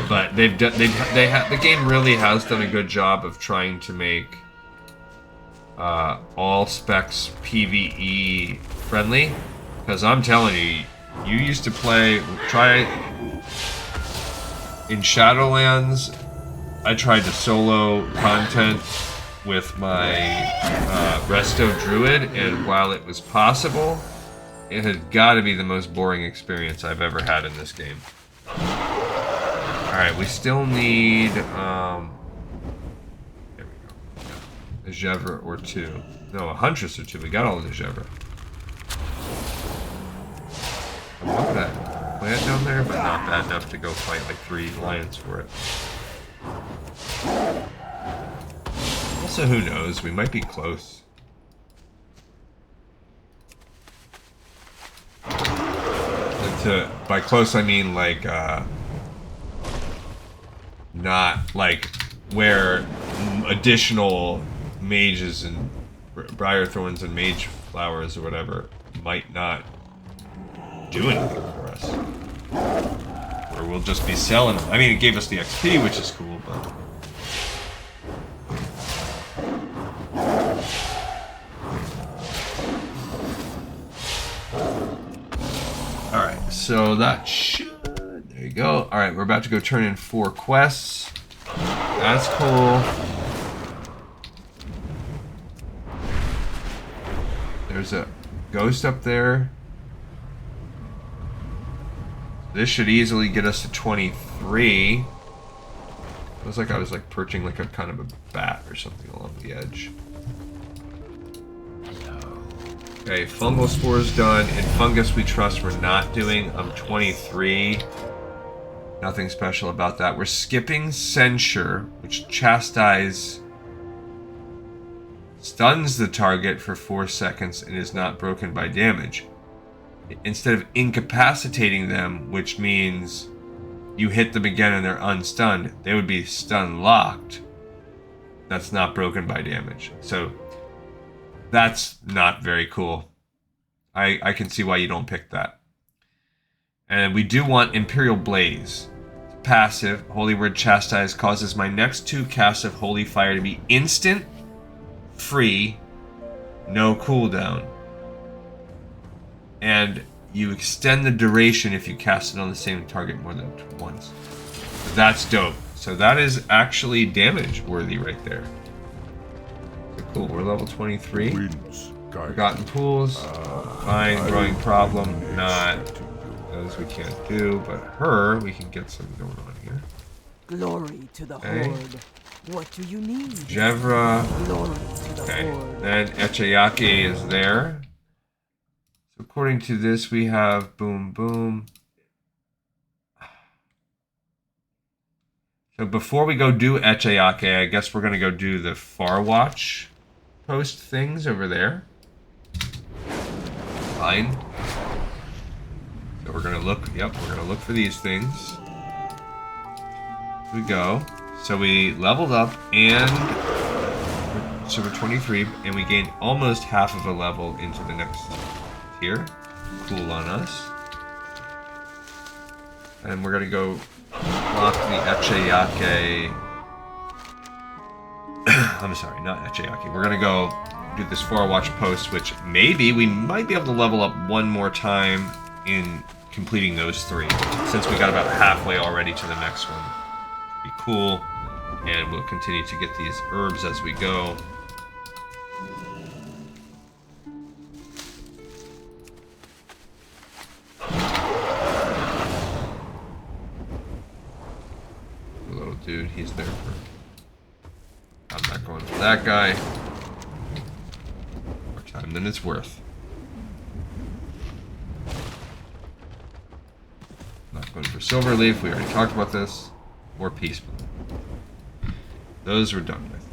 But the game really has done a good job of trying to make all specs PvE friendly. Because I'm telling you, you used to try in Shadowlands. I tried to solo content with my Resto Druid, and while it was possible, it had got to be the most boring experience I've ever had in this game. Alright, we still need, there we go. A Gevra or 2. No, a Huntress or 2. We got all of the Gevra. I want that plant down there, but not bad enough to go fight like 3 lions for it. Also, who knows? We might be close. By close, I mean like, not like where additional mages and briar thorns and mage flowers or whatever might not do anything for us. Or we'll just be selling them. I mean, it gave us the XP, which is cool, but... Alright, so that should... There you go. Alright, we're about to go turn in 4 quests. That's cool. There's a ghost up there. This should easily get us to 23. Feels like I was like perching like a kind of a bat or something along the edge. Okay, fungal spores done. In fungus we trust we're not doing. I'm 23. Nothing special about that. We're skipping censure, which stuns the target for 4 seconds and is not broken by damage. Instead of incapacitating them, which means you hit them again and they're unstunned, they would be stun locked. That's not broken by damage. So that's not very cool. I can see why you don't pick that. And we do want Imperial Blaze. Passive, Holy Word Chastise causes my next 2 casts of Holy Fire to be instant, free, no cooldown. And you extend the duration if you cast it on the same target more than once. That's dope. So that is actually damage worthy right there. So cool, we're level 23. Forgotten Pools, fine. Growing Problem, not. Those we can't do, but her, we can get some going on here. Glory to the Horde. What do you need? Gevra. Glory to the Horde. Then Echayake is there. So according to this, we have boom, boom. So before we go do Echayake, I guess we're going to go do the Farwatch post things over there. Fine. So we're going to look, we're going to look for these things. Here we go. So we leveled up and so we're 23 and we gained almost half of a level into the next tier. Cool on us. And we're going to go lock the Echayake. I'm sorry, not Echayake. We're going to go do this Farwatch post, which maybe we might be able to level up one more time in completing those 3, since we got about halfway already to the next one. Be cool, and we'll continue to get these herbs as we go. He's there for... I'm not going for that guy. More time than it's worth. Not going for Silverleaf. We already talked about this. More Peace Bloom. Those we're done with.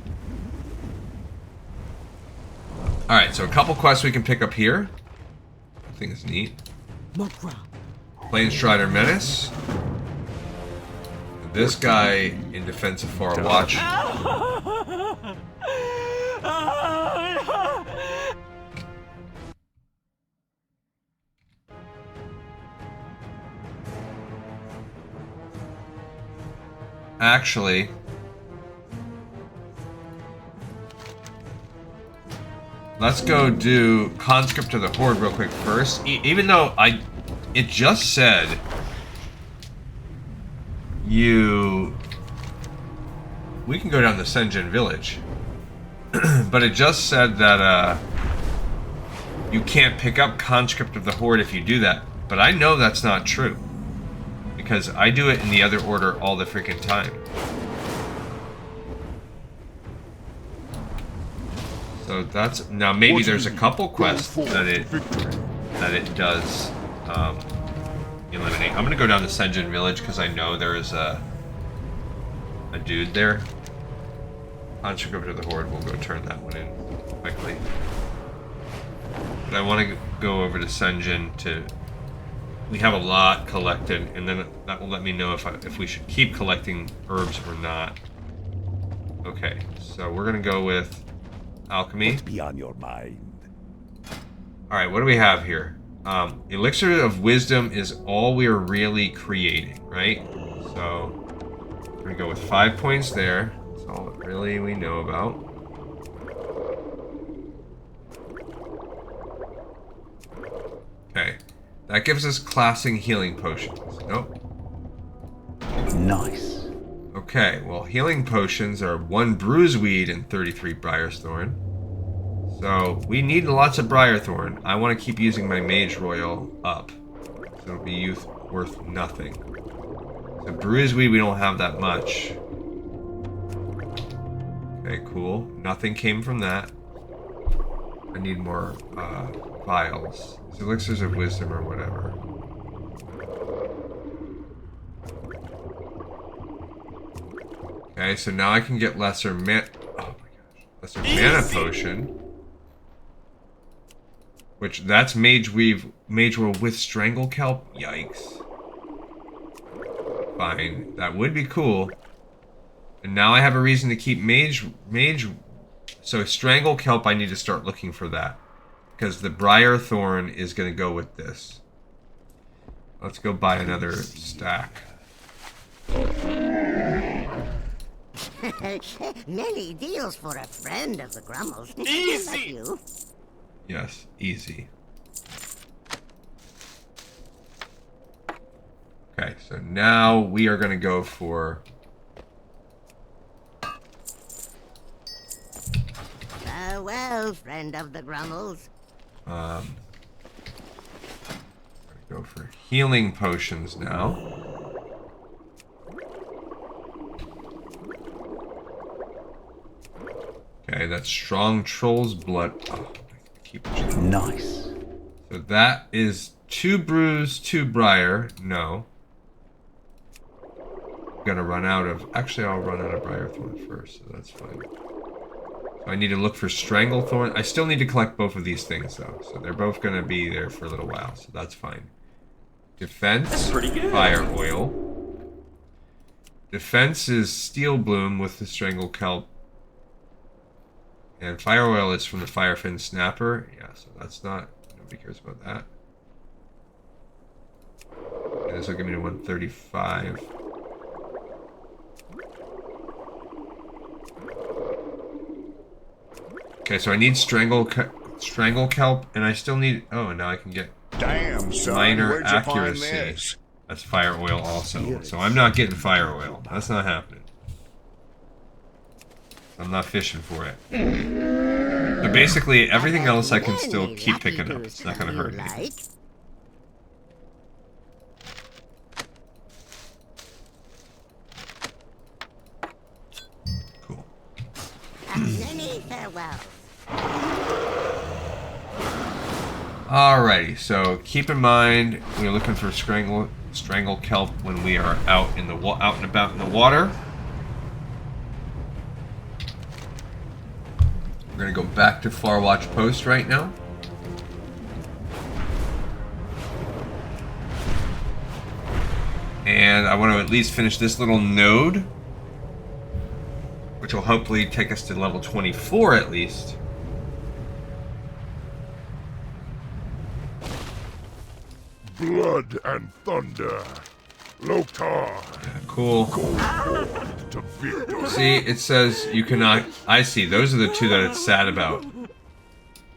Alright, so a couple quests we can pick up here. I think it's neat. Planestrider Menace. This guy in Defense of Far Watch. Actually, let's go do Conscript of the Horde real quick first. Even though it just said we can go down to Senjin Village, but it just said that you can't pick up Conscript of the Horde if you do that. But I know that's not true, because I do it in the other order all the freaking time. So that's now maybe there's a couple quests that it does eliminate. I'm gonna go down to Senjin Village because I know there is a dude there. Conscript of the Horde. We'll go turn that one in quickly. But I want to go over to Senjin to. We have a lot collected, and then that will let me know if we should keep collecting herbs or not. Okay, so we're gonna go with alchemy. What's beyond your mind? All right, what do we have here? Elixir of Wisdom is all we are really creating, right? So we're gonna go with 5 points there. That's all that really we know about. Okay. That gives us classing healing potions. Nope. Nice. Okay, well, healing potions are 1 bruiseweed and 33 briarthorn. So we need lots of briarthorn. I want to keep using my mage royal up. So it'll be worth nothing. So bruiseweed, we don't have that much. Okay, cool. Nothing came from that. I need more vials. Elixirs of Wisdom or whatever. Okay, so now I can get lesser mana potion. Which that's mage roll with strangle kelp. Yikes. Fine, that would be cool. And now I have a reason to keep mage. So strangle kelp, I need to start looking for that. Because the briarthorn is going to go with this. Let's go buy another stack. Many deals for a friend of the Grummels. Easy! Yes, easy. Okay, so now we are going to go for... Farewell, friend of the Grummels. Go for healing potions now. Okay, that's strong troll's blood. Oh, nice. So that is 2 bruise, 2 briar. No. I'm gonna run out of. Actually, I'll run out of briarthorn first, so that's fine. So I need to look for stranglethorn. I still need to collect both of these things though, so they're both gonna be there for a little while, so that's fine. Defense, that's pretty good. Fire oil. Defense is steel bloom with the strangle kelp. And fire oil is from the firefin snapper. Yeah, so that's not, nobody cares about that. And this will give me to 135. Okay, so I need strangle kelp, and I still need. Oh, now I can get Damn, son, minor where'd you find accuracy. this? That's fire oil also. So I'm not getting fire oil. That's not happening. I'm not fishing for it. But basically, everything else I can still keep picking up. It's not going to hurt me. farewell. Alrighty, so keep in mind we're looking for strangle kelp when we are out and about in the water. We're gonna go back to Farwatch Post right now. And I want to at least finish this little node, which will hopefully take us to level 24 at least. Blood and thunder. Lokar. Yeah, cool. Go forth to victory. See, it says you cannot. I see. Those are the two that it's sad about.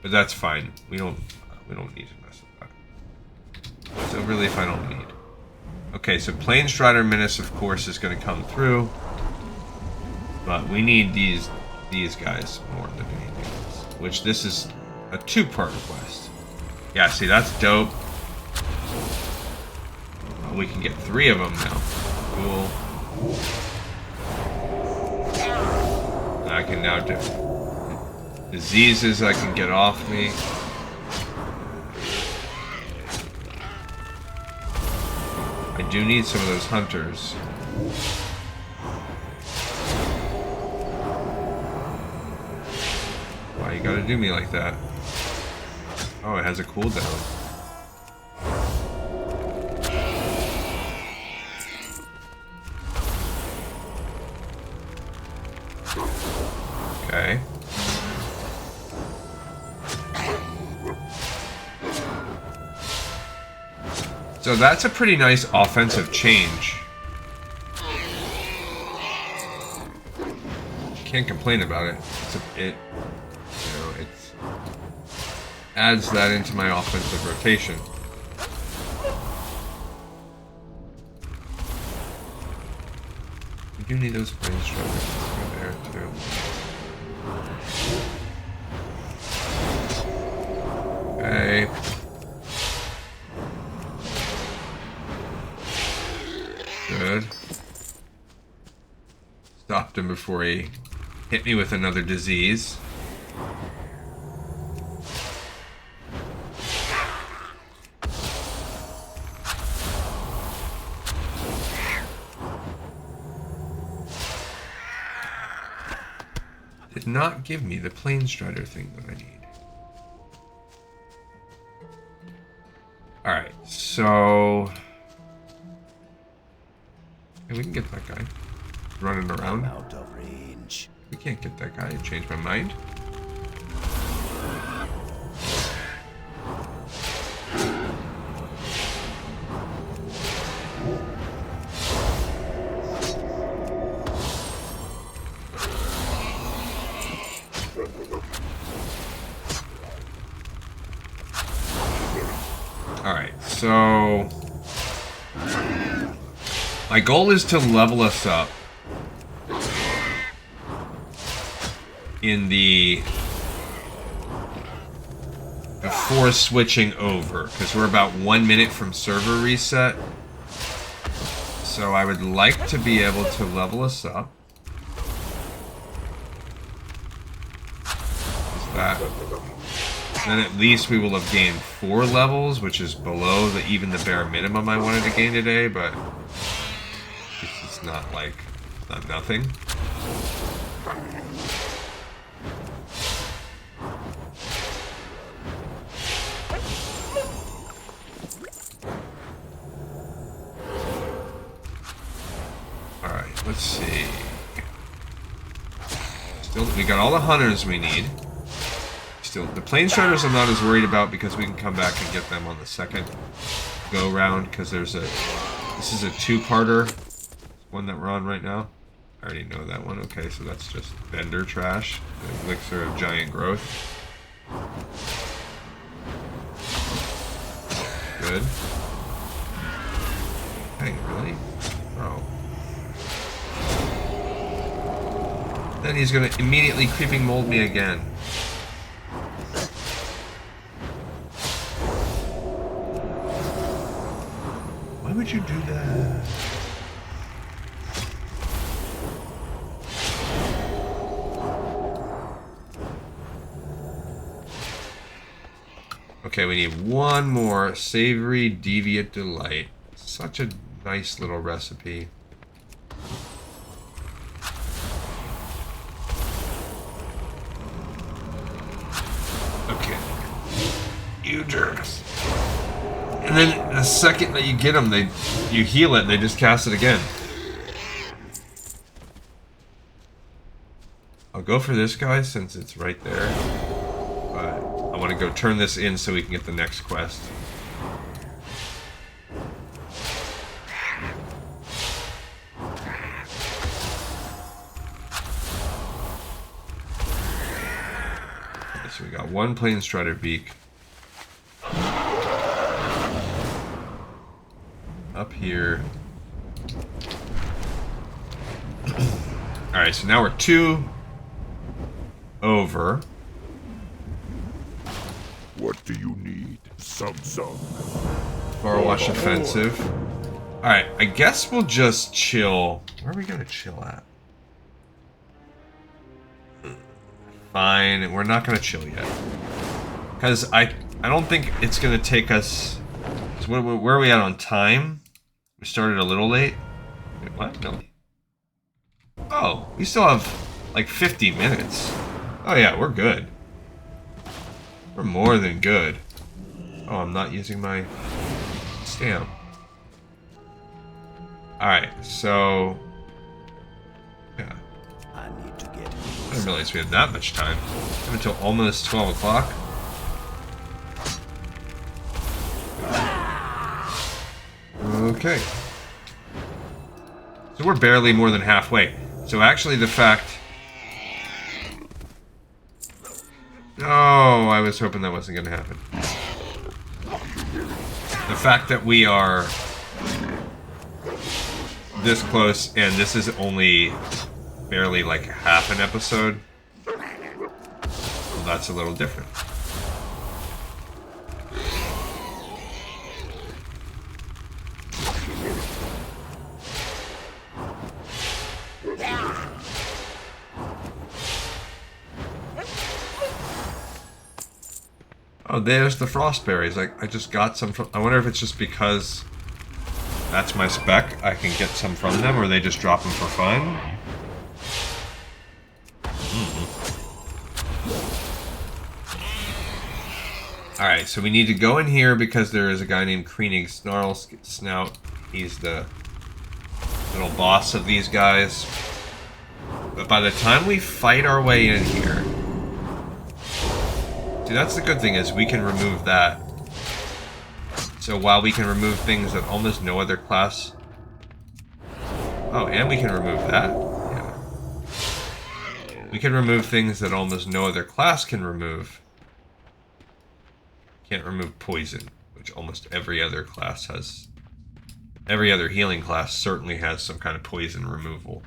But that's fine. We don't need to mess with that. So really, if I don't need. Okay, so Planestrider Menace, of course, is going to come through. But we need these guys more than anything else. Which this is a 2-part quest. Yeah, see, that's dope. We can get 3 of them now. Cool. I can now do diseases I can get off me. I do need some of those hunters. Why you gotta do me like that? Oh, it has a cooldown. Okay. So that's a pretty nice offensive change. Can't complain about it. It adds that into my offensive rotation. We do need those planes over there too. Okay. Good. Stopped him before he hit me with another disease. Did not give me the Planestrider thing that I need. Alright, so... we can get that guy. Running around. Out of range. We can't get that guy. I changed my mind. Alright, so... my goal is to level us up in before switching over, because we're about 1 minute from server reset. So I would like to be able to level us up. Is that? Then at least we will have gained 4 levels, which is below even the bare minimum I wanted to gain today, but it's not like, not nothing. Alright, let's see. Still, we got all the hunters we need. Still, the Planestriders I'm not as worried about because we can come back and get them on the second go round, because this is a 2-parter, one that we're on right now. I already know that one. Okay, so that's just vendor trash, the elixir of giant growth. Good. Hey, really? Bro. Then he's gonna immediately creeping mold me again. Why would you do that? Okay, we need one more savory deviant delight. Such a nice little recipe. Okay. You jerks. And then the second that you get them, you heal it and they just cast it again. I'll go for this guy since it's right there. But I want to go turn this in so we can get the next quest. Okay, so we got one plain strider beak. Up here. Alright, so now we're 2 over. What do you need? Some. Farwash offensive. Alright, I guess we'll just chill. Where are we gonna chill at? Fine, we're not gonna chill yet. Because I don't think it's gonna take us... Where are we at on time? We started a little late. Wait, what? No. Oh, we still have like 50 minutes. Oh yeah, we're good. We're more than good. Oh, I'm not using my stamp. Alright, so... Yeah. I need to get I didn't realize we had that much time. Until almost 12 o'clock. Okay. So we're barely more than halfway. So actually the fact... Oh, I was hoping that wasn't going to happen. The fact that we are this close and this is only barely like half an episode, well, that's a little different. Oh, there's the frostberries. I just got some from... I wonder if it's just because that's my spec. I can get some from them, or they just drop them for fun. Alright, so we need to go in here because there is a guy named Kreenig Snarl Snout. He's the little boss of these guys. But by the time we fight our way in here... See, that's the good thing, is we can remove that. So while we can remove things that almost no other class... Oh, and we can remove that. Yeah. We can remove things that almost no other class can remove. Can't remove poison, which almost every other class has. Every other healing class certainly has some kind of poison removal.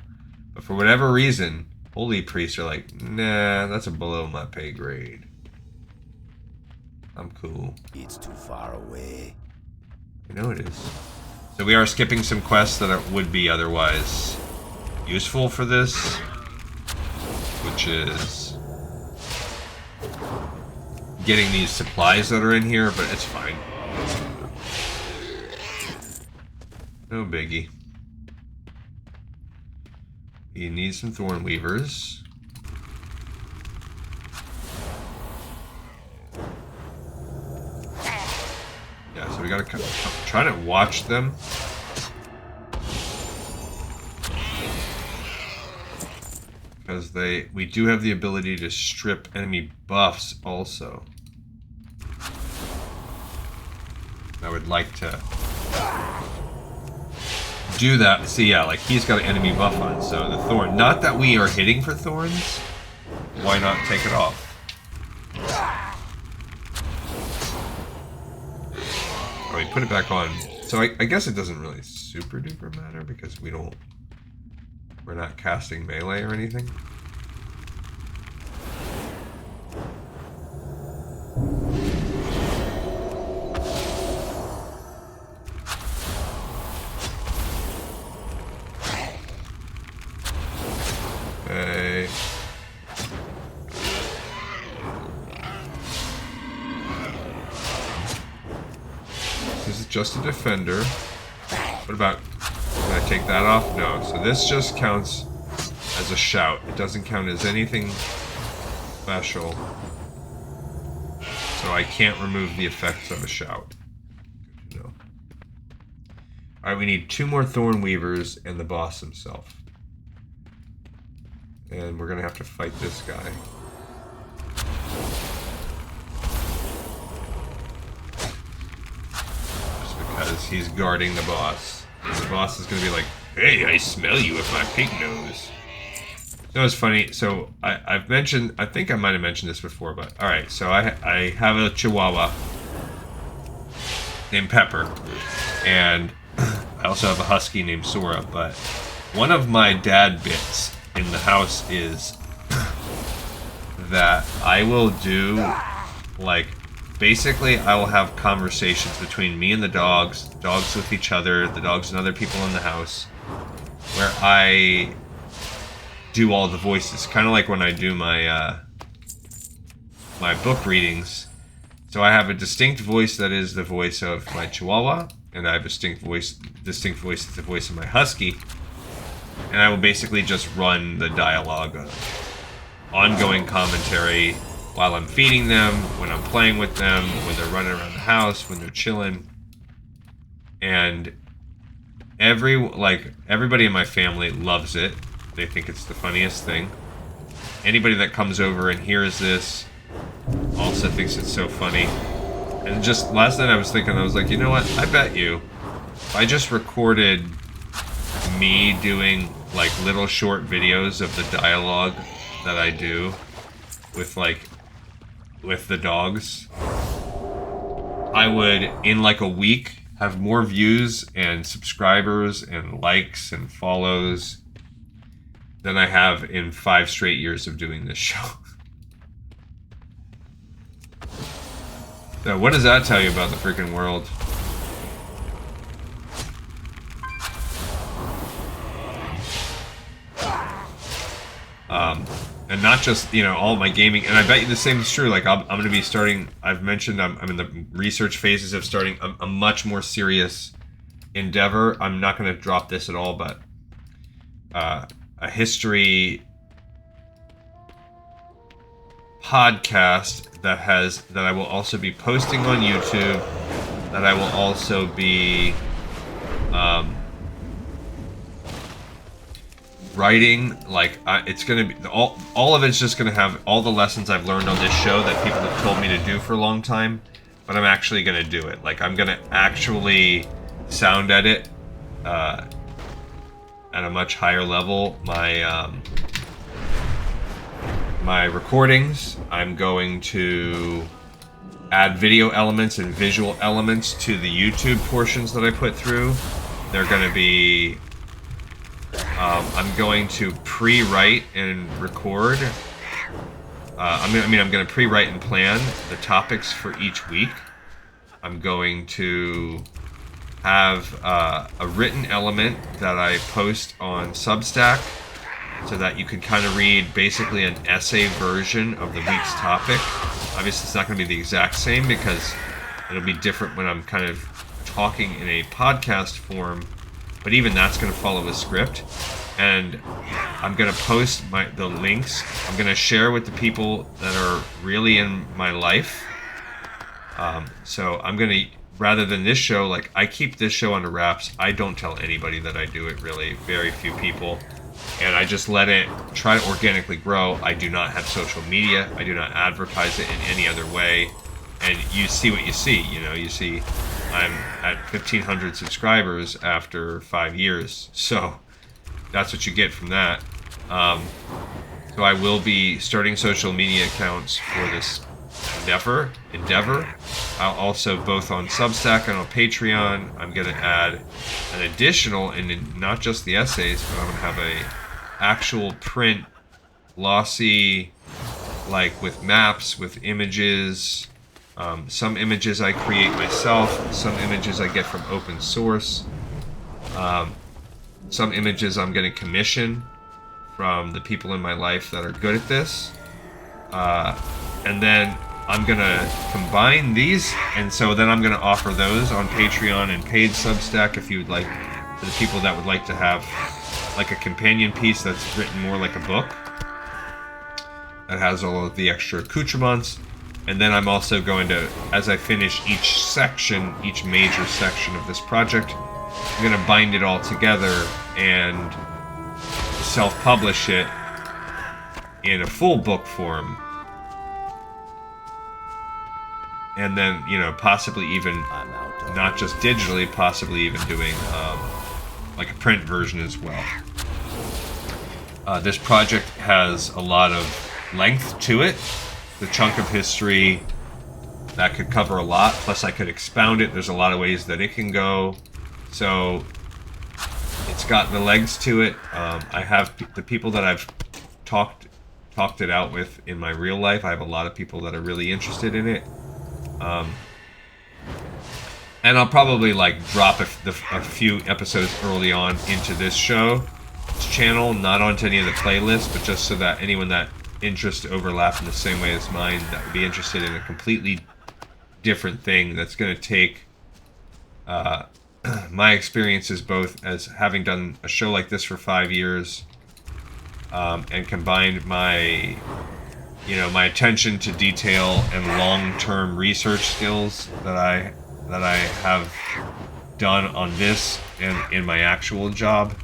But for whatever reason, holy priests are like, nah, that's below my pay grade. I'm cool. It's too far away. I know it is. So we are skipping some quests that would be otherwise useful for this, which is getting these supplies that are in here, but it's fine. No biggie. You need some thorn weavers. Yeah, so we gotta try to watch them. Because we do have the ability to strip enemy buffs also. I would like to do that. See, yeah, like he's got an enemy buff on, so the thorn. Not that we are hitting for thorns. Why not take it off? Oh, we put it back on. So I guess it doesn't really super duper matter because we're not casting melee or anything. Okay. This is just a defender. What about... Can I take that off? No. So this just counts as a shout. It doesn't count as anything special. So I can't remove the effects of a shout. Good to know. Alright, we need 2 more Thorn Weavers and the boss himself. And we're gonna have to fight this guy. Just because he's guarding the boss. The boss is gonna be like, hey, I smell you with my pig nose. That was funny. So I've mentioned, I think I might have mentioned this before, but alright, so I have a Chihuahua named Pepper, and I also have a Husky named Sora, but one of my dad bits in the house is that I will do, like, basically I will have conversations between me and the dogs with each other, the dogs and other people in the house, where I do all the voices, kind of like when I do my my book readings. So I have a distinct voice that is the voice of my Chihuahua, and I have a distinct voice that's the voice of my Husky, and I will basically just run the dialogue, ongoing commentary while I'm feeding them, when I'm playing with them, when they're running around the house, when they're chilling, and everybody in my family loves it. They think it's the funniest thing. Anybody that comes over and hears this also thinks it's so funny. And just last night I was thinking, I was like, you know what? I bet you if I just recorded me doing like little short videos of the dialogue that I do with the dogs, I would in like a week have more views and subscribers and likes and follows than I have in 5 straight years of doing this show. So what does that tell you about the freaking world? And not just, you know, all my gaming, and I bet you the same is true. Like, I'm going to be starting, I've mentioned I'm in the research phases of starting a much more serious endeavor. I'm not going to drop this at all, but a history podcast that I will also be posting on YouTube, that I will also be writing. Like, it's gonna be all of it's just gonna have all the lessons I've learned on this show that people have told me to do for a long time, but I'm actually gonna do it. Like, I'm gonna actually sound edit at a much higher level my recordings. I'm going to add video elements and visual elements to the YouTube portions that I put through. They're going to be... I'm going to pre-write and record. I'm going to pre-write and plan the topics for each week. I'm going to have a written element that I post on Substack, so that you can kind of read basically an essay version of the week's topic. Obviously, it's not going to be the exact same because it'll be different when I'm kind of talking in a podcast form, but even that's going to follow a script. And I'm going to post the links. I'm going to share with the people that are really in my life. So I'm going to, rather than this show, like, I keep this show under wraps. I don't tell anybody that I do it, really. Very few people. And I just let it try to organically grow. I do not have social media. I do not advertise it in any other way. And you see what you see. You know, you see I'm at 1,500 subscribers after 5 years. So that's what you get from that. So I will be starting social media accounts for this endeavor. I'll also, both on Substack and on Patreon, I'm going to add an additional, and not just the essays, but I'm going to have a actual print, glossy, like with maps, with images. Some images I create myself, some images I get from open source. Some images I'm going to commission from the people in my life that are good at this. And then I'm gonna combine these, and so then I'm gonna offer those on Patreon and paid Substack if you'd like, for the people that would like to have like a companion piece that's written more like a book that has all of the extra accoutrements. And then I'm also going to, as I finish each section, each major section of this project, I'm going to bind it all together and self-publish it in a full book form. And then, you know, possibly even, not just digitally, possibly even doing like a print version as well. This project has a lot of length to it. The chunk of history that could cover a lot, plus I could expound it. There's a lot of ways that it can go, so it's got the legs to it. I have the people that I've talked it out with in my real life. I have a lot of people that are really interested in it, and I'll probably like drop a few episodes early on into this channel, not onto any of the playlists, but just so that anyone that interests overlap in the same way as mine that would be interested in a completely different thing that's going to take my experiences both as having done a show like this for 5 years and combined my my attention to detail and long-term research skills that I have done on this and in my actual job,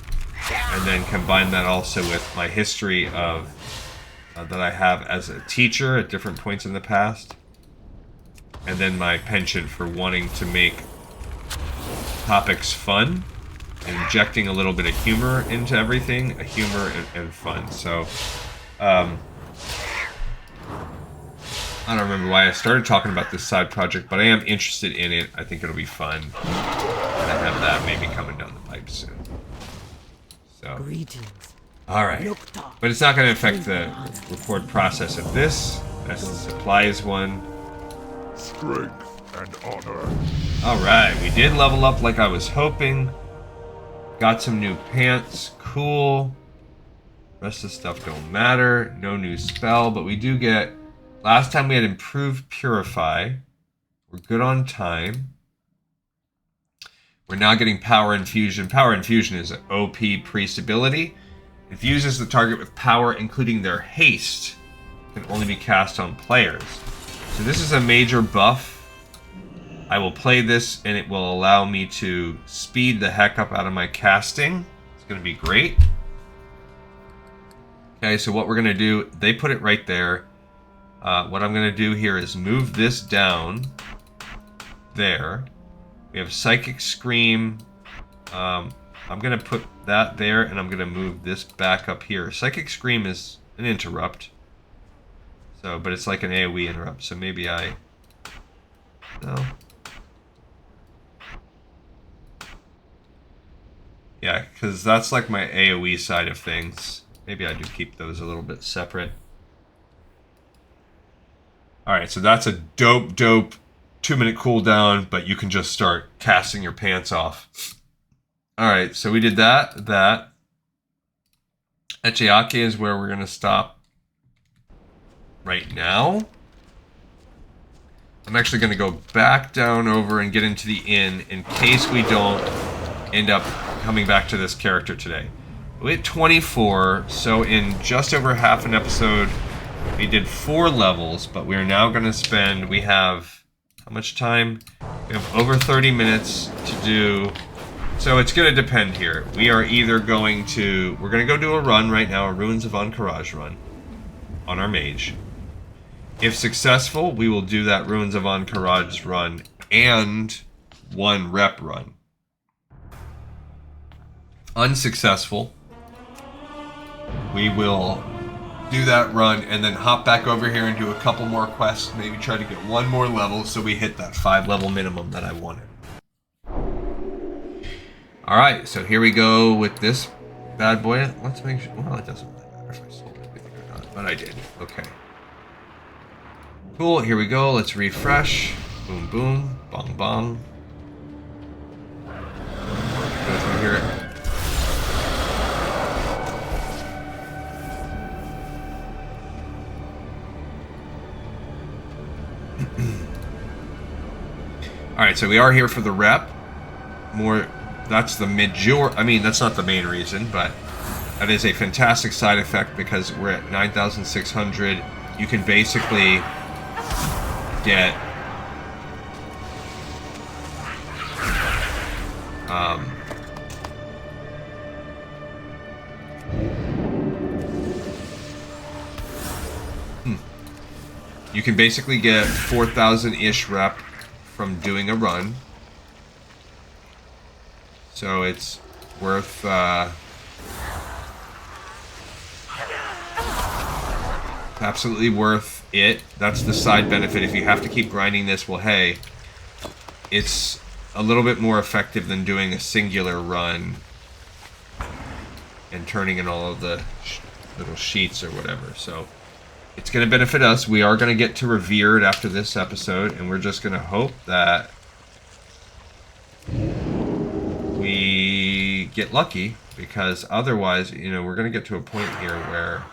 and then combine that also with my history of that I have as a teacher at different points in the past, and then my penchant for wanting to make topics fun, injecting a little bit of humor into everything, humor and fun. So, I don't remember why I started talking about this side project, but I am interested in it. I think it'll be fun, and I have that maybe coming down the pipe soon. So. Greetings. Alright, but it's not going to affect the record process of this. That's the supplies one. Strength and honor. Alright, we did level up like I was hoping. Got some new pants, cool. Rest of the stuff don't matter. No new spell, but we do get... Last time we had improved Purify. We're good on time. We're now getting Power Infusion. Power Infusion is an OP priest ability. Infuses the target with power, including their haste. Can only be cast on players. So this is a major buff. I will play this, and it will allow me to speed the heck up out of my casting. It's going to be great. Okay, so what we're going to do, they put it right there. What I'm going to do here is move this down there. We have Psychic Scream. I'm going to put that there, and I'm going to move this back up here. Psychic Scream is an interrupt. So, but it's like an AoE interrupt, so maybe I... No. Yeah, because that's like my AoE side of things. Maybe I do keep those a little bit separate. Alright, so that's a dope 2-minute cooldown, but you can just start casting your pants off. Alright, so we did that. Echiake is where we're going to stop right now. I'm actually going to go back down over and get into the inn in case we don't end up coming back to this character today. We hit 24, so in just over half an episode, we did 4 levels, but we are now going to spend, we have, how much time? We have over 30 minutes to do, so it's going to depend here. We are either going to, we're going to go do a run right now, a Ruins of Ahn'Qiraj run, on our mage. If successful, we will do that Ruins of Ahn'Qiraj run and 1 rep run. Unsuccessful, we will do that run and then hop back over here and do a couple more quests, maybe try to get 1 more level so we hit that 5 level minimum that I wanted. Alright, so here we go with this bad boy. Let's make sure, well, it doesn't really matter if I sold everything or not, but I did. Okay. Cool, here we go. Let's refresh. Boom, boom. Bong, bong. Go through here. Alright, so we are here for the rep. That's the I mean, that's not the main reason, but that is a fantastic side effect because we're at 9,600. You can basically get you can basically get 4,000-ish rep from doing a run. So it's worth absolutely worth it. That's the side benefit. If you have to keep grinding this, well, hey, it's a little bit more effective than doing a singular run and turning in all of the little sheets or whatever. So it's going to benefit us. We are going to get to Revered after this episode, and we're just going to hope that we get lucky, because otherwise, you know, we're going to get to a point here where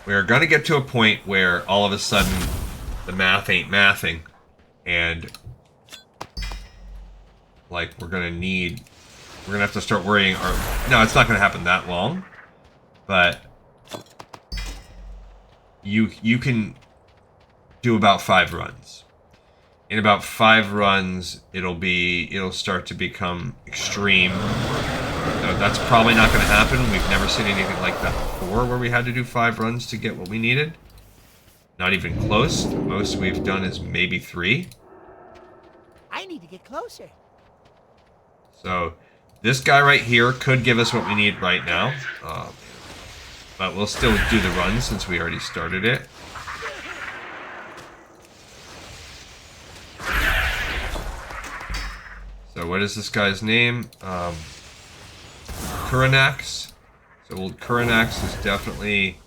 we're going to get to a point where all of a sudden the math ain't mathing, and like we're going to have to start worrying. No, it's not going to happen that long, but you can do about 5 runs. In about 5 runs, it'll start to become extreme. So that's probably not going to happen. We've never seen anything like that before, where we had to do 5 runs to get what we needed. Not even close. The most we've done is maybe 3. I need to get closer. So this guy right here could give us what we need right now. But we'll still do the run since we already started it. So what is this guy's name? Ahn'Qiraj. So old Ahn'Qiraj is definitely...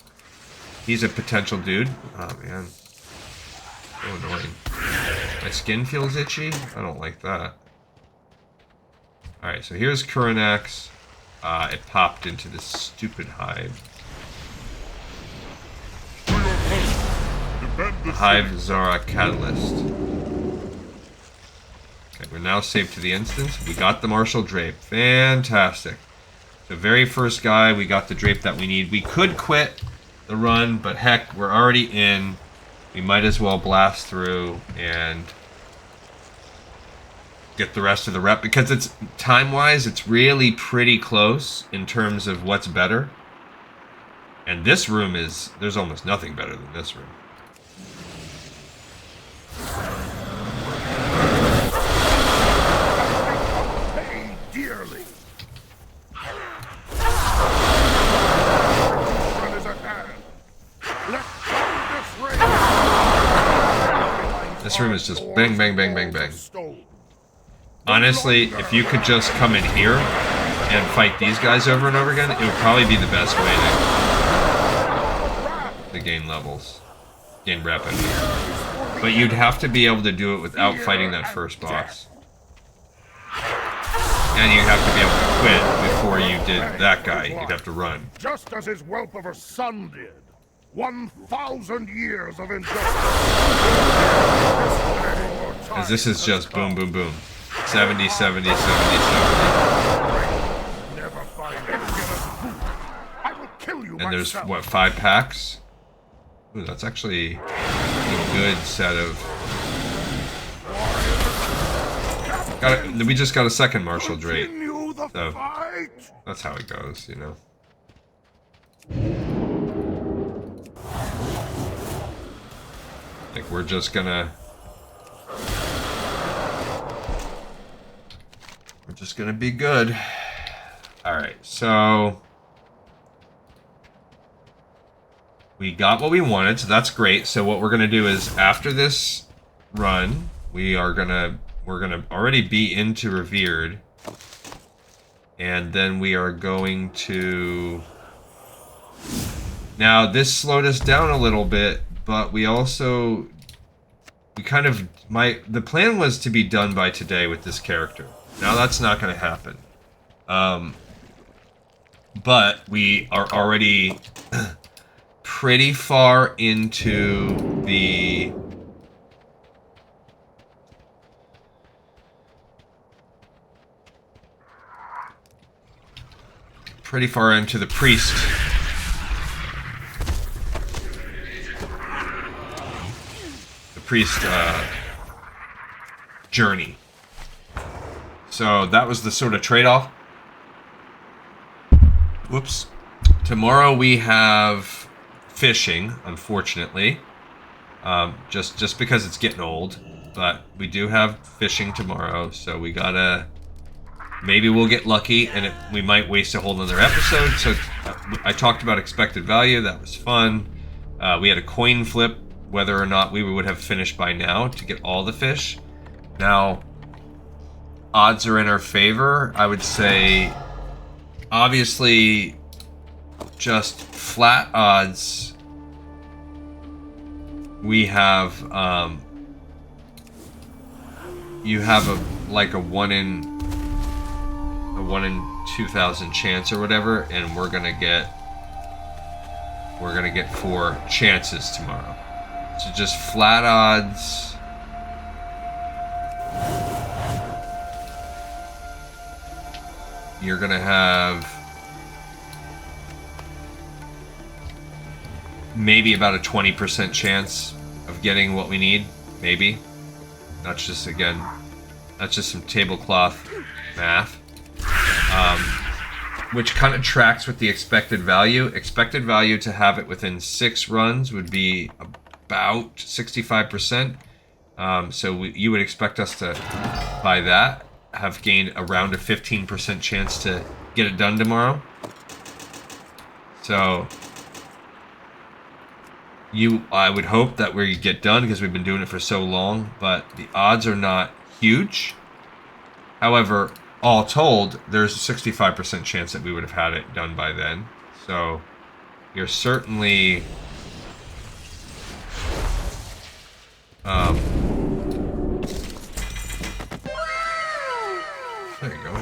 He's a potential dude. Oh man. So annoying. My skin feels itchy? I don't like that. Alright, so here's Ahn'Qiraj. It popped into this stupid hive. The Hive Zara Catalyst. Okay, we're now saved to the instance. We got the Martial Drape. Fantastic. The very first guy, we got the Drape that we need. We could quit the run, but heck, we're already in. We might as well blast through and get the rest of the rep, because it's time-wise, it's really pretty close in terms of what's better. And this room is, there's almost nothing better than this room. Pay dearly. This room is just bang, bang, bang, bang, bang. Honestly, if you could just come in here and fight these guys over and over again, it would probably be the best way to gain levels. Gain rep, I mean. But you'd have to be able to do it without fighting that first boss. And you'd have to be able to quit before you did that guy. You'd have to run. Just as his whelp of a son did. 1,000 years of injustice. Because this is just boom, boom, boom. 70, 70, 70, 70. Never find I will kill you And there's, myself. what, 5 packs? Ooh, that's actually a good set of... we just got a second Martial Drape. So, that's how it goes, you know. Like, we're just gonna be good. Alright, so we got what we wanted, so that's great. So what we're gonna do is, after this run, we're gonna already be into Revered, and then we are going to... Now, this slowed us down a little bit, but we also... The plan was to be done by today with this character. Now that's not going to happen. But we are already pretty far into the... Pretty far into the priest. The priest, journey. So that was the sort of trade-off. Whoops. Tomorrow we have fishing, unfortunately. Just because it's getting old. But we do have fishing tomorrow, so we gotta... Maybe we'll get lucky, and we might waste a whole other episode. So I talked about expected value. That was fun. We had a coin flip, whether or not we would have finished by now to get all the fish. Now, odds are in our favor. I would say, obviously, just flat odds. We have, you have a 1 in 2,000 chance or whatever, and we're gonna get 4 chances tomorrow. So just flat odds. You're gonna have maybe about a 20% chance of getting what we need. Maybe. That's just some tablecloth math. Which kind of tracks with the expected value. Expected value to have it within 6 runs would be about 65%. So you would expect us to, by that, have gained around a 15% chance to get it done tomorrow. So I would hope that we get done because we've been doing it for so long, but the odds are not huge. However, all told, there's a 65% chance that we would have had it done by then. So you're certainly there you go.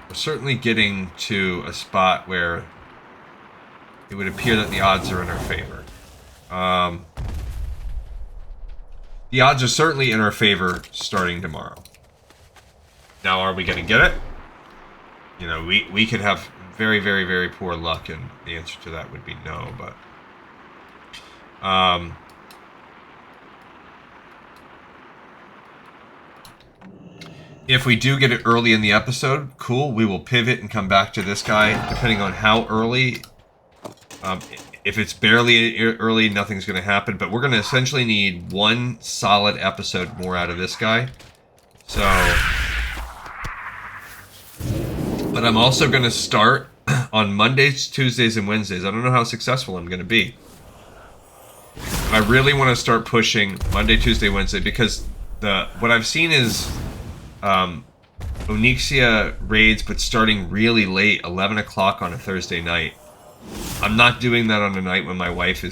We're certainly getting to a spot where it would appear that the odds are in our favor. The odds are certainly in our favor starting tomorrow. Now, are we going to get it? You know, we could have very, very, very poor luck, and the answer to that would be no, but... if we do get it early in the episode, cool, we will pivot and come back to this guy, depending on how early. If it's barely early, nothing's going to happen, but we're going to essentially need 1 solid episode more out of this guy. So... But I'm also going to start on Mondays, Tuesdays, and Wednesdays. I don't know how successful I'm going to be. I really want to start pushing Monday, Tuesday, Wednesday, because what I've seen is Ahn'Qiraj raids, but starting really late, 11 o'clock on a Thursday night. I'm not doing that on a night when my wife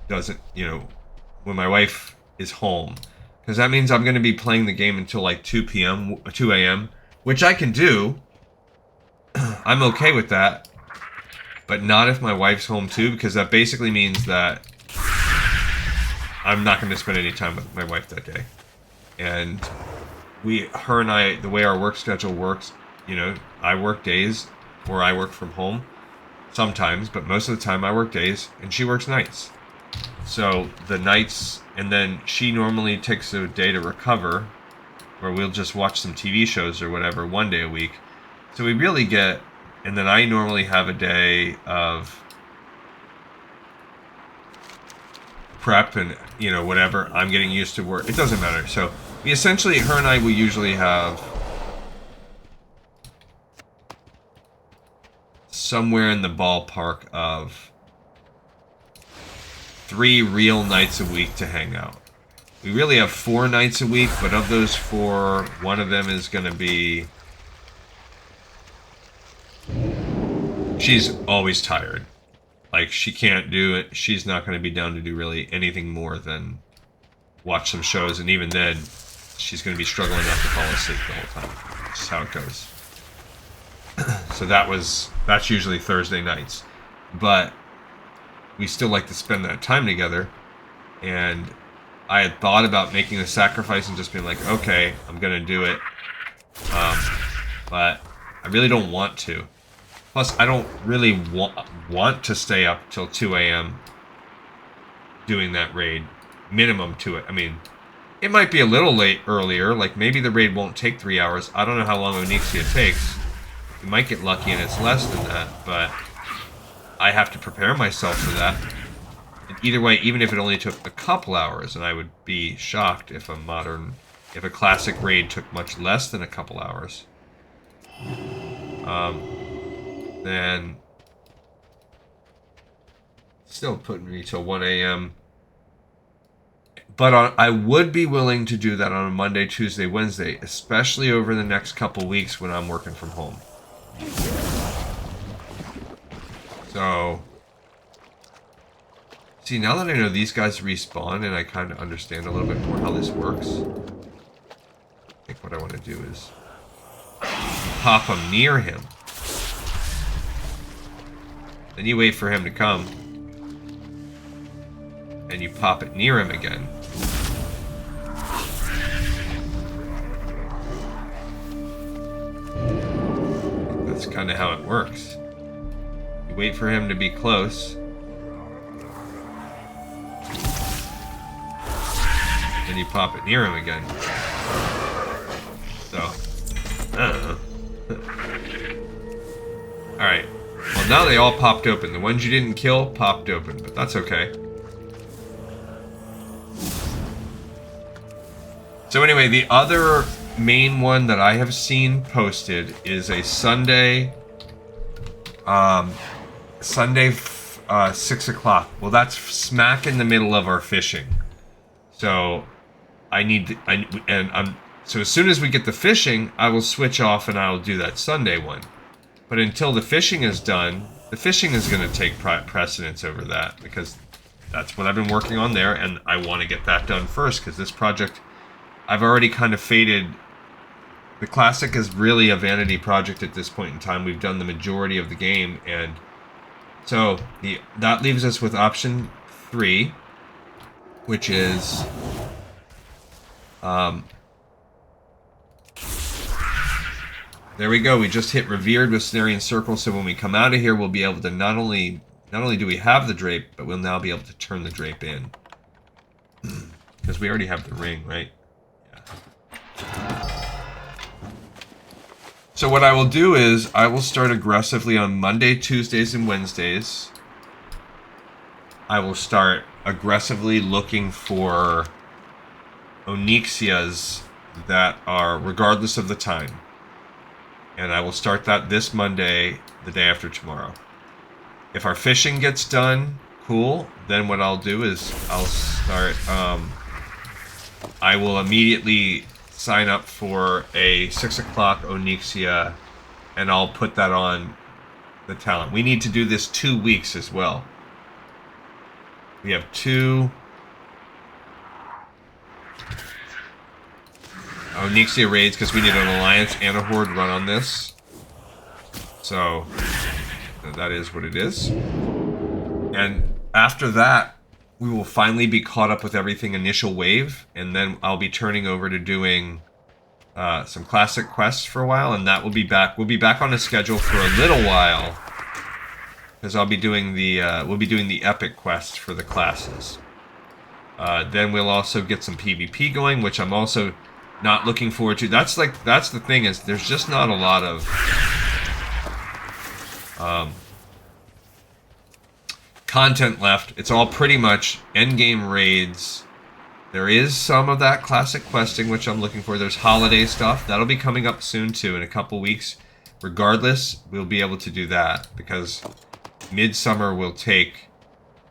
when my wife is home. Because that means I'm going to be playing the game until like 2 a.m., which I can do. I'm okay with that, but not if my wife's home too, because that basically means that I'm not going to spend any time with my wife that day. And her and I, the way our work schedule works, I work days, or I work from home sometimes, but most of the time I work days, and she works nights. So the nights, and then she normally takes a day to recover, where we'll just watch some TV shows or whatever 1 day a week. So we really get, and then I normally have a day of prep and, whatever. I'm getting used to work. It doesn't matter. So we essentially, her and I will usually have somewhere in the ballpark of 3 real nights a week to hang out. We really have 4 nights a week, but of those 4, one of them is going to be... She's always tired. Like, she can't do it. She's not going to be down to do really anything more than watch some shows, and even then, she's going to be struggling not to fall asleep the whole time. That's how it goes. So that's usually Thursday nights. But we still like to spend that time together. And I had thought about making a sacrifice and just being like, okay, I'm going to do it. But I really don't want to. Plus, I don't really want to stay up till 2 a.m. doing that raid. Minimum to it. I mean, it might be a little late earlier. Like, maybe the raid won't take 3 hours. I don't know how long Ahn'Qiraj takes. You might get lucky and it's less than that, but I have to prepare myself for that. And either way, even if it only took a couple hours, and I would be shocked if a classic raid took much less than a couple hours, then still putting me till 1 a.m. But I would be willing to do that on a Monday, Tuesday, Wednesday, especially over the next couple weeks when I'm working from home. So, see, now that I know these guys respawn and I kind of understand a little bit more how this works, I think what I want to do is pop them near him. Then you wait for him to come, and you pop it near him again. That's kind of how it works. You wait for him to be close, then you pop it near him again. So, I don't know. Alright. Well, now they all popped open. The ones you didn't kill popped open, but that's okay. So anyway, the other main one that I have seen posted is a Sunday, 6 o'clock. Well, that's smack in the middle of our fishing. So so as soon as we get the fishing, I will switch off and I'll do that Sunday one. But until the fishing is done, the fishing is going to take precedence over that, because that's what I've been working on there, and I want to get that done first, because this project, I've already kind of faded. The Classic is really a vanity project at this point in time. We've done the majority of the game, and so that leaves us with option 3, which is there we go. We just hit Revered with Snarian Circle, so when we come out of here, we'll be able to not only do we have the Drape, but we'll now be able to turn the Drape in. Because we already have the ring, right? Yeah. So what I will do is, I will start aggressively on Monday, Tuesdays, and Wednesdays. I will start aggressively looking for Ahn'Qiraj that are regardless of the time. And I will start that this Monday, the day after tomorrow. If our fishing gets done, cool. Then what I'll do is I'll start, I will immediately sign up for a 6 o'clock Ahn'Qiraj, and I'll put that on the talent. We need to do this 2 weeks as well. We have 2 Ahn'Qiraj raids because we need an Alliance and a Horde run on this. So that is what it is. And after that, we will finally be caught up with everything initial wave, and then I'll be turning over to doing some classic quests for a while, and that will be back. We'll be back on a schedule for a little while, because I'll be doing the we'll be doing the epic quests for the classes. Then we'll also get some PvP going, which I'm also not looking forward to. That's the thing, is there's just not a lot of content left. It's all pretty much endgame raids. There is some of that classic questing, which I'm looking for. There's holiday stuff. That'll be coming up soon, too, in a couple weeks. Regardless, we'll be able to do that, because Midsummer will take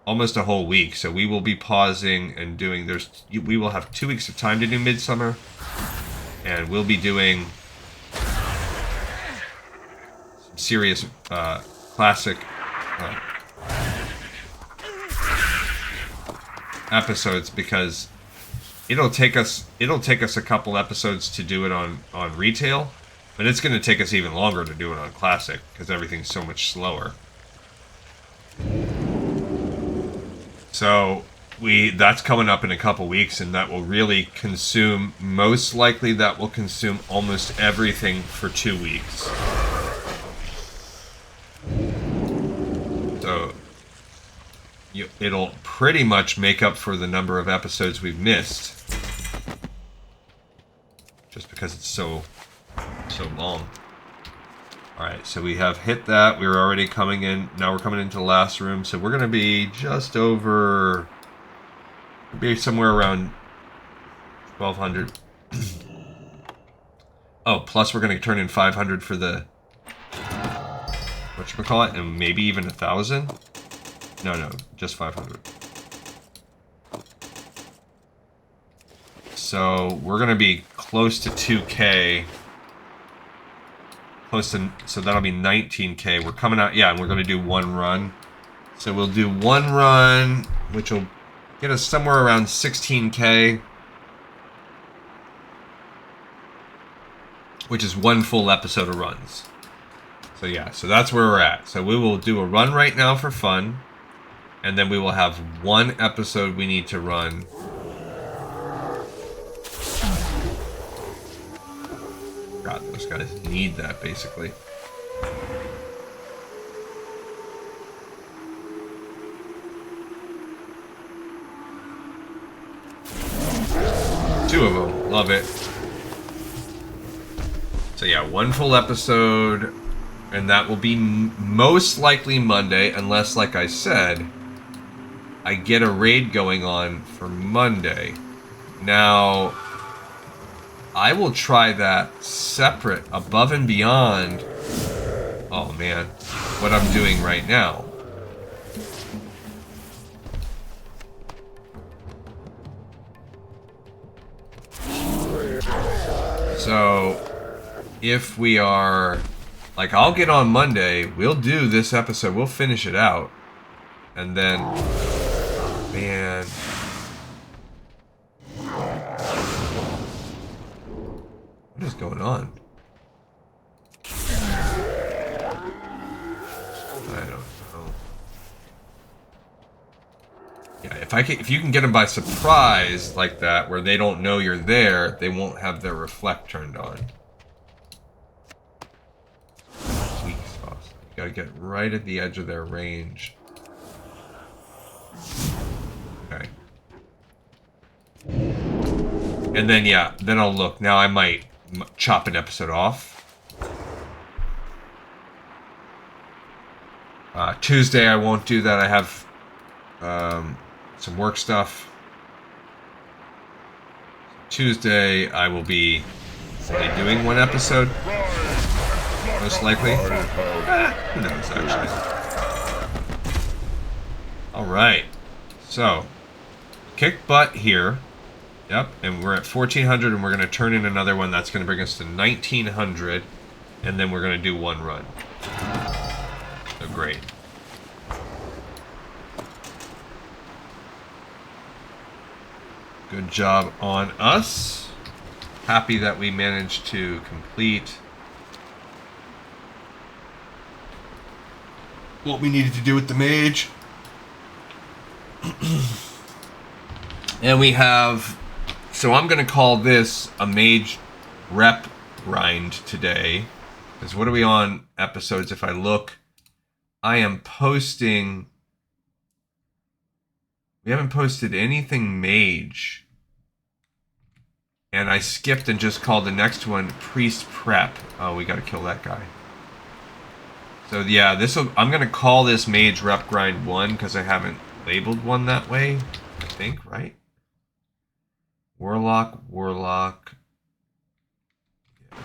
almost a whole week. So we will be pausing and doing... we will have 2 weeks of time to do Midsummer. And we'll be doing some serious classic... episodes, because it'll take us a couple episodes to do it on retail, But it's going to take us even longer to do it on Classic, because everything's so much slower. So, that's coming up in a couple weeks, and that will really consume, most likely that will consume almost everything for 2 weeks. So, it'll pretty much make up for the number of episodes we've missed. Just because it's so long. Alright, so we have hit that. We were already coming in. Now we're coming into the last room. So we're going to be just over... Be somewhere around 1,200. Oh, plus we're going to turn in 500 for the... Whatchamacallit? And maybe even 1,000? No, just 500. So we're going to be close to 2K. So that'll be 19K. We're coming out, yeah, and we're going to do one run. So we'll do one run, which will get us somewhere around 16K. Which is one full episode of runs. So yeah, so that's where we're at. So we will do a run right now for fun. And then we will have one episode we need to run. God, those guys need that, basically. Two of them. Love it. So yeah, one full episode. And that will be most likely Monday, unless, like I said, I get a raid going on for Monday. Now... I will try that separate, above and beyond, oh man, what I'm doing right now. So, if we are, like, I'll get on Monday, we'll do this episode, we'll finish it out, and then, man... What is going on? I don't know. Yeah, if you can get them by surprise like that, where they don't know you're there, they won't have their reflect turned on. Weak spots. You gotta get right at the edge of their range. Okay. And then yeah, then I'll look. Now I might chop an episode off. Tuesday I won't do that. I have some work stuff. Tuesday I will be only doing one episode. Most likely. Who knows, actually. Alright. So, kick butt here. Yep, and we're at 1,400, and we're going to turn in another one. That's going to bring us to 1,900, and then we're going to do one run. So great. Good job on us. Happy that we managed to complete what we needed to do with the mage. And we have... So I'm going to call this a mage rep grind today. Because what are we on episodes? If I look, I am posting... We haven't posted anything mage. And I skipped and just called the next one priest prep. Oh, we got to kill that guy. So yeah, I'm going to call this mage rep grind 1 because I haven't labeled one that way. I think, right? Warlock. Yeah.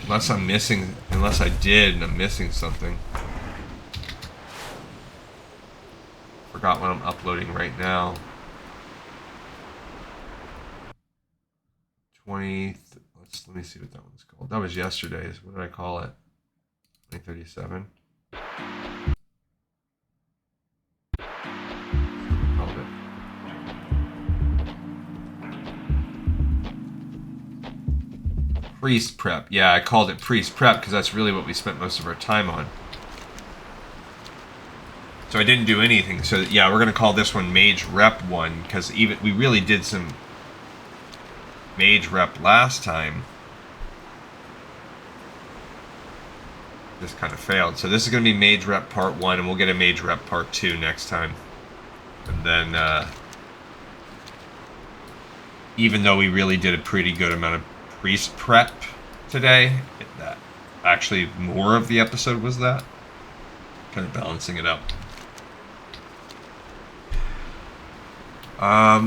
Unless I did and I'm missing something. Forgot what I'm uploading right now. 20th. Let me see what that one's called. That was yesterday's. What did I call it? 2037. Priest prep. Yeah, I called it priest prep because that's really what we spent most of our time on. So I didn't do anything. So yeah, we're gonna call this one Mage Rep 1 because even we really did some Mage Rep last time. This kind of failed. So this is gonna be Mage Rep Part 1, and we'll get a Mage Rep Part 2 next time. And then, even though we really did a pretty good amount of priest prep today, that actually more of the episode was that. Kind of balancing it up.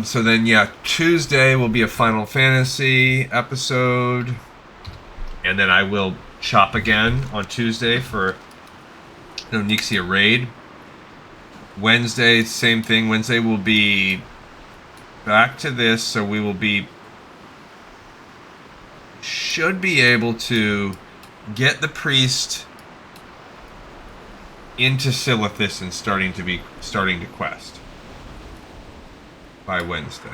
So then, yeah, Tuesday will be a Final Fantasy episode. And then I will chop again on Tuesday for Nixia Raid. Wednesday, same thing. Wednesday will be back to this, so we will be... should be able to get the priest into Silithus and starting to quest by Wednesday.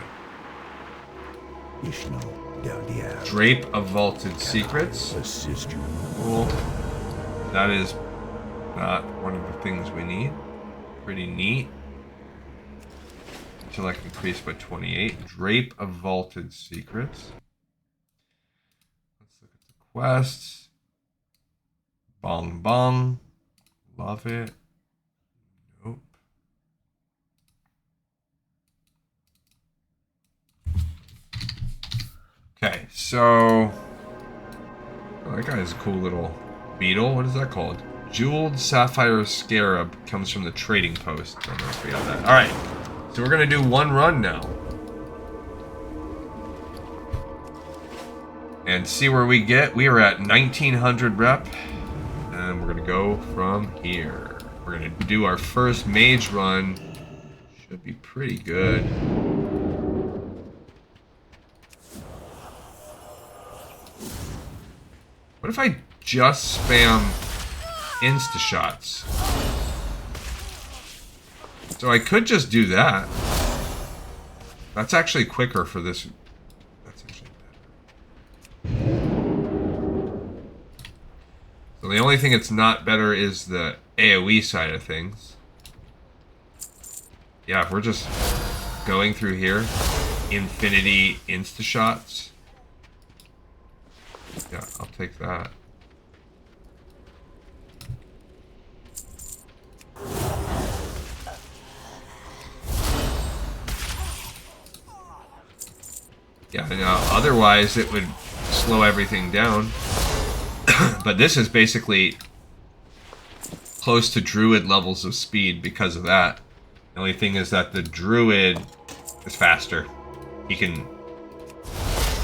Drape of Vaulted Secrets. Cool. That is not one of the things we need. Pretty neat. Intellect increased by 28. Drape of Vaulted Secrets. Let's look at the quests. Bong Bong. Love it. Nope. Okay, so... oh, that guy is a cool little beetle. What is that called? Jeweled Sapphire Scarab comes from the trading post. I don't know if we have that. Alright, so we're going to do one run now. And see where we get. We are at 1900 rep. And we're going to go from here. We're going to do our first mage run. Should be pretty good. What if I just spam insta-shots? So I could just do that. That's actually quicker for this. That's actually better. So the only thing that's not better is the AoE side of things. Yeah, if we're just going through here, infinity insta-shots. Yeah, I'll take that. Yeah, no, otherwise it would slow everything down. But this is basically close to druid levels of speed because of that. The only thing is that the druid is faster. He can...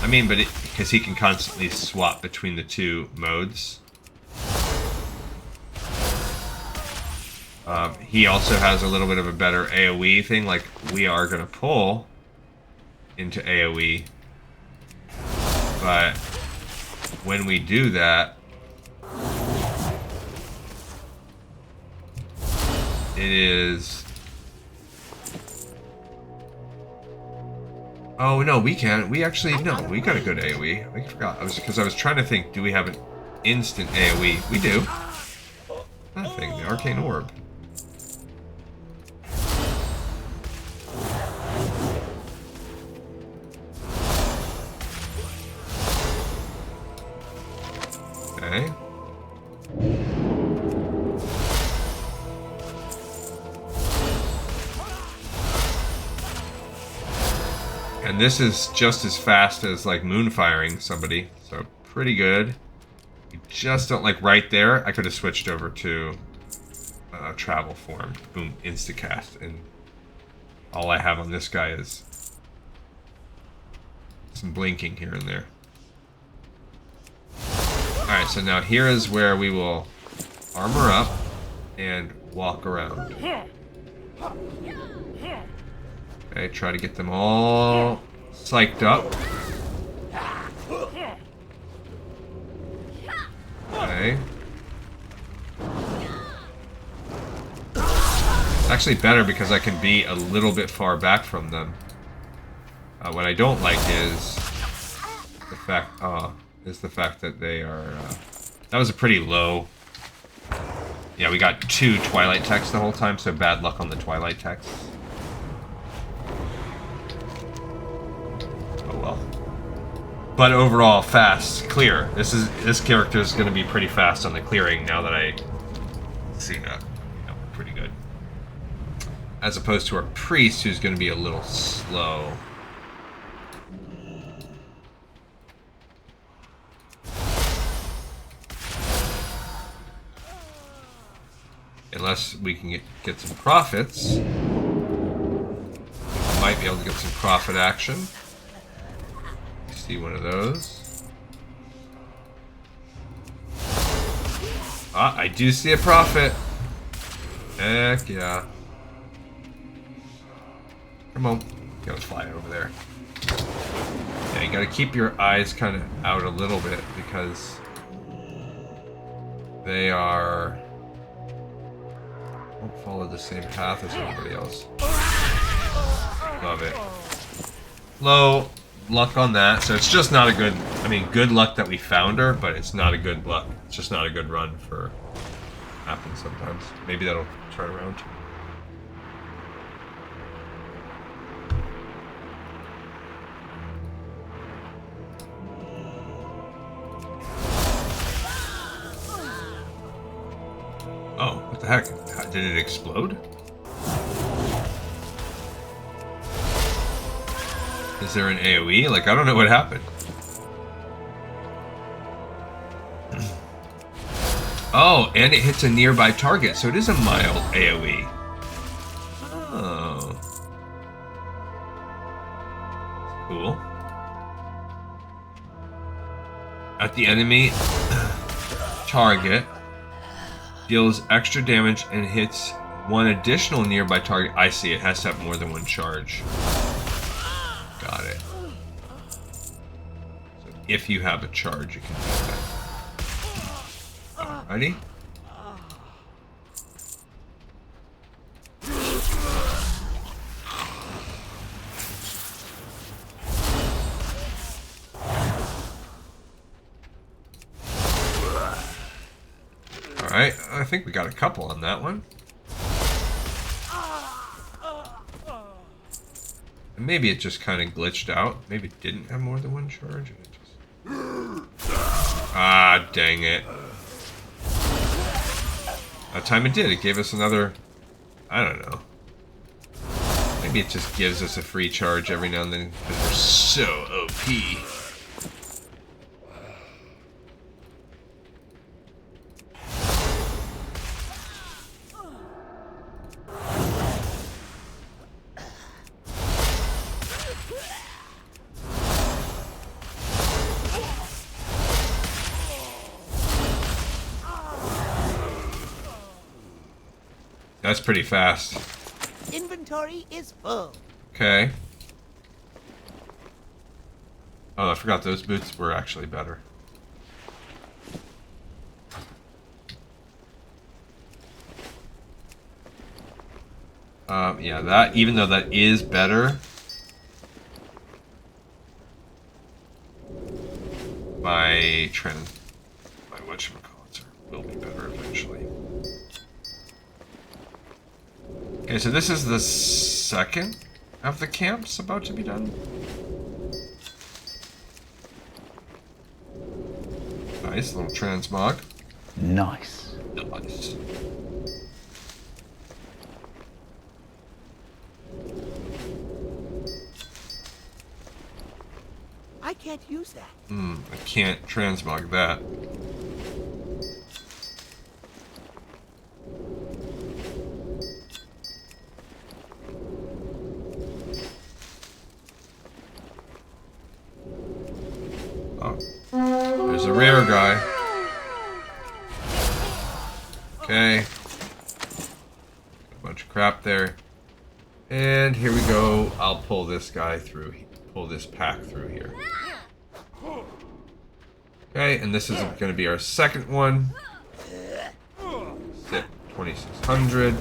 I mean, but because he can constantly swap between the two modes. He also has a little bit of a better AoE thing, like we are going to pull into AoE. But when we do that, it is... oh, no, we can't. We actually... no, we got a good AoE. I forgot. Because I was trying to think, do we have an instant AoE? We do. That thing, the Arcane Orb. Okay. And this is just as fast as, like, moonfiring somebody, so pretty good. You just don't, like, right there, I could have switched over to travel form. Boom, instacast, and all I have on this guy is some blinking here and there. Alright, so now here is where we will armor up and walk around. Okay, try to get them all psyched up. Okay. It's actually better because I can be a little bit far back from them. What I don't like is the fact... oh, is the fact that they are... that was a pretty low... Yeah, we got 2 Twilight Texts the whole time, so bad luck on the Twilight Texts. Oh well. But overall, fast, clear. This character is going to be pretty fast on the clearing now that I see that. Yeah, pretty good. As opposed to our priest, who's going to be a little slow. Unless we can get some profits. Might be able to get some profit action. See one of those. Ah, I do see a profit. Heck yeah. Come on. You gotta fly over there. Yeah, you gotta keep your eyes kind of out a little bit because they are... Won't follow the same path as everybody else. Love it. Low luck on that, so it's just not a good... I mean, good luck that we found her, but it's not a good luck. It's just not a good run for... Happens sometimes. Maybe that'll turn around. Oh, what the heck? Did it explode? Is there an AoE? Like, I don't know what happened. Oh, and it hits a nearby target, so it is a mild AoE. Oh. Cool. At the enemy target, deals extra damage and hits one additional nearby target. I see, it has to have more than one charge. Got it. So if you have a charge, you can do that. Alrighty. Alright, I think we got a couple on that one. And maybe it just kind of glitched out. Maybe it didn't have more than one charge. And it just... Ah, dang it. That time it did. It gave us another... I don't know. Maybe it just gives us a free charge every now and then because we're so OP. That's pretty fast. Inventory is full. Okay. Oh, I forgot those boots were actually better. Yeah, that, even though that is better, my whatchamacallits will be better eventually. Okay, so this is the second of the camps about to be done. Nice, little transmog. Nice. Nice. I can't use that. I can't transmog that. Oh, there's a rare guy. Okay. A bunch of crap there. And here we go. I'll pull this guy through. Pull this pack through here. Okay, and this is going to be our second one. Sit 2600.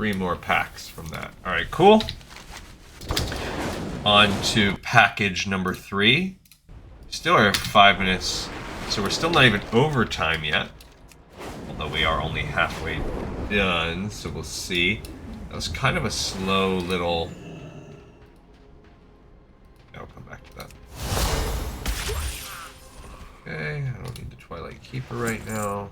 3 more packs from that. Alright, cool. On to package number 3. Still have 5 minutes, so we're still not even overtime yet. Although we are only halfway done, so we'll see. That was kind of a slow little... I'll come back to that. Okay, I don't need the Twilight Keeper right now.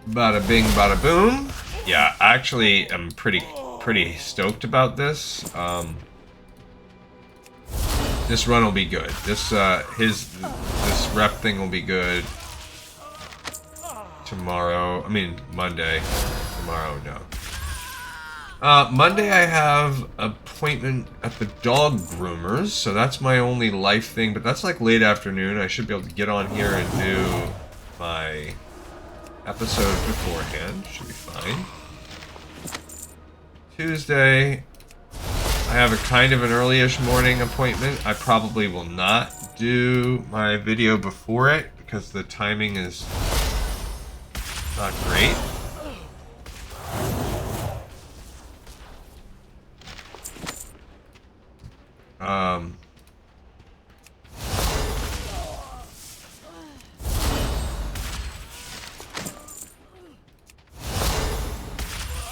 Bada bing, bada boom. Yeah, actually, I'm pretty stoked about this. This run will be good. This this rep thing will be good. Tomorrow, I mean Monday. Tomorrow, no. Monday I have appointment at the dog groomers, so that's my only life thing. But that's like late afternoon. I should be able to get on here and do my episode beforehand. Should be fine. Tuesday, I have a kind of an early-ish morning appointment. I probably will not do my video before it because the timing is not great.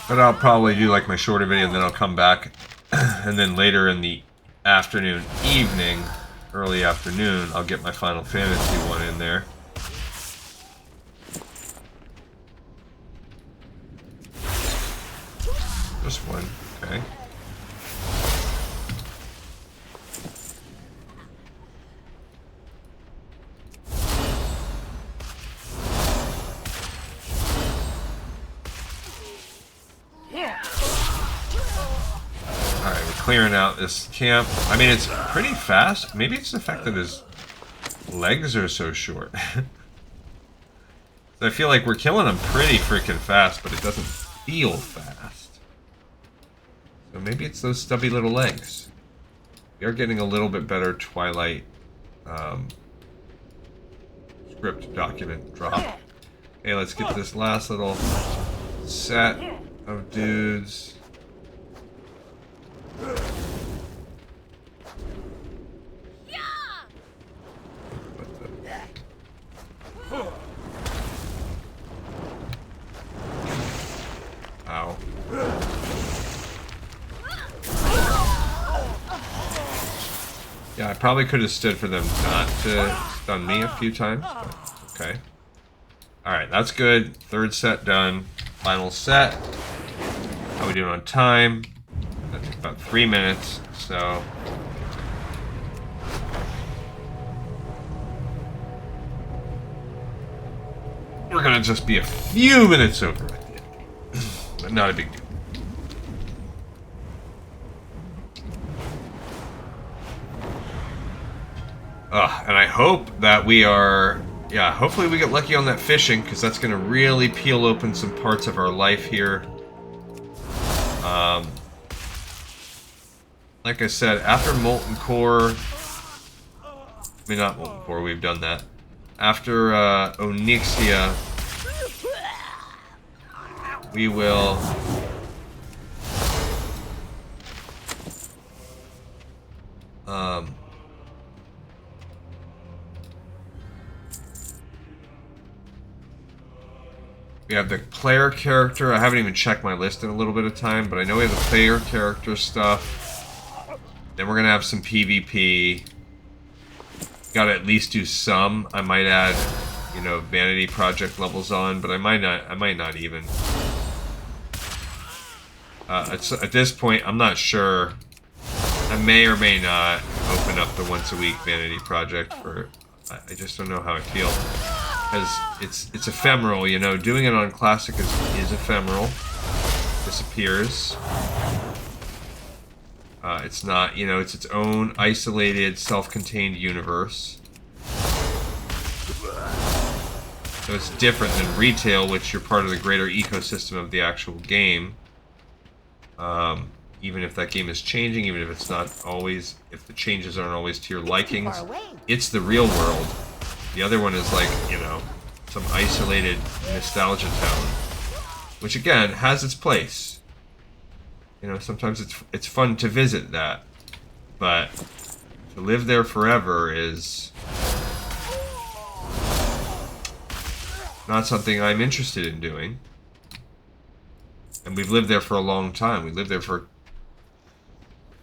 But I'll probably do like my shorter video and then I'll come back and then later in the afternoon, evening, early afternoon, I'll get my Final Fantasy one in there. Just one, okay. Clearing out this camp. I mean, it's pretty fast. Maybe it's the fact that his legs are so short. I feel like we're killing him pretty freaking fast, but it doesn't feel fast. So maybe it's those stubby little legs. We are getting a little bit better Twilight script document drop. Okay, let's get this last little set of dudes. Ow. Yeah, I probably could have stood for them not to stun me a few times, but okay. Alright, that's good. Third set done. Final set. How we doing on time? That took about 3 minutes, so... We're gonna just be a few minutes over at the end. But not a big deal. And I hope that we are... Yeah, hopefully we get lucky on that fishing, because that's gonna really peel open some parts of our life here. Like I said, after Molten Core... I mean, not Molten Core, we've done that. After Onyxia, we will we have the player character. I haven't even checked my list in a little bit of time, but I know we have the player character stuff. Then we're gonna have some PvP. Gotta at least do some. I might add, you know, vanity project levels on, but I might not even. At this point, I'm not sure. I may or may not open up the once a week vanity project for. I just don't know how I feel, because it's ephemeral. You know, doing it on classic is ephemeral. Disappears. It's not, you know, it's its own isolated, self-contained universe. So it's different than retail, which you're part of the greater ecosystem of the actual game. even if that game is changing, even if it's not always, if the changes aren't always to your likings. It's the real world. The other one is like, you know, some isolated nostalgia town, which again has its place. You know, sometimes it's fun to visit that, but to live there forever is not something I'm interested in doing. And we've lived there for a long time. We lived there for a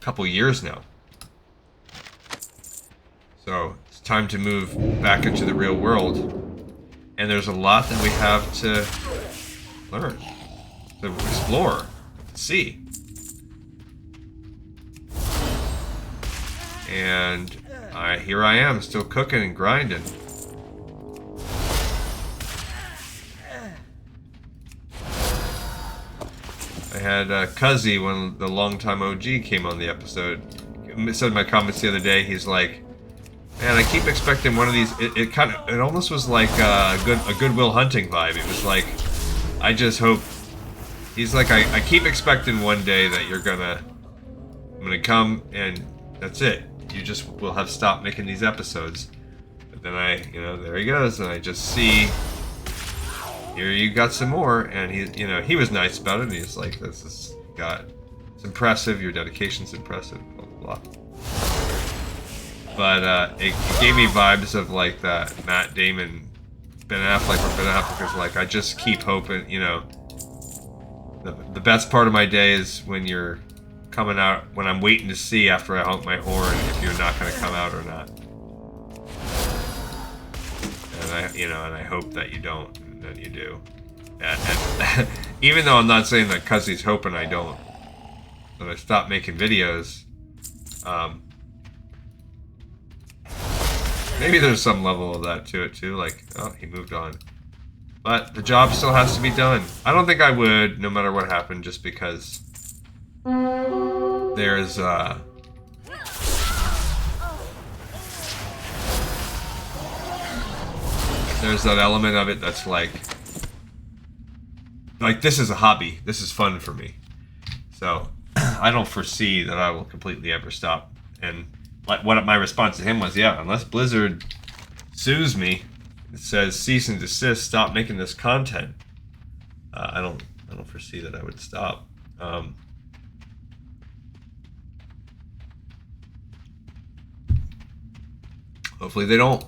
couple years now. So it's time to move back into the real world. And there's a lot that we have to learn, to explore, to see. And here I am, still cooking and grinding. I had Cuzzy, when the longtime OG came on the episode, said in my comments the other day, he's like, man, I keep expecting one of these. It almost was like a Goodwill Hunting vibe. It was like, I just hope. He's like, I keep expecting one day that I'm gonna come and that's it. You just will have stopped making these episodes. But then there he goes, and I just see, here you got some more, and he was nice about it, and he's like, it's impressive, your dedication's impressive, blah, blah, blah. But it gave me vibes of like that Matt Damon, Ben Affleck, where Ben Affleck is like, I just keep hoping, the best part of my day is when you're coming out, when I'm waiting to see after I honk my horn if you're not going to come out or not. And I hope that you don't, and that you do. And even though I'm not saying that Cuzzy's hoping I don't, that I stop making videos, maybe there's some level of that to it too, like, oh, he moved on. But the job still has to be done. I don't think I would, no matter what happened, just because there's that element of it that's like this is a hobby. This is fun for me. So I don't foresee that I will completely ever stop. And what my response to him was, yeah, unless Blizzard sues me, it says cease and desist, stop making this content. I don't foresee that I would stop. Hopefully they don't.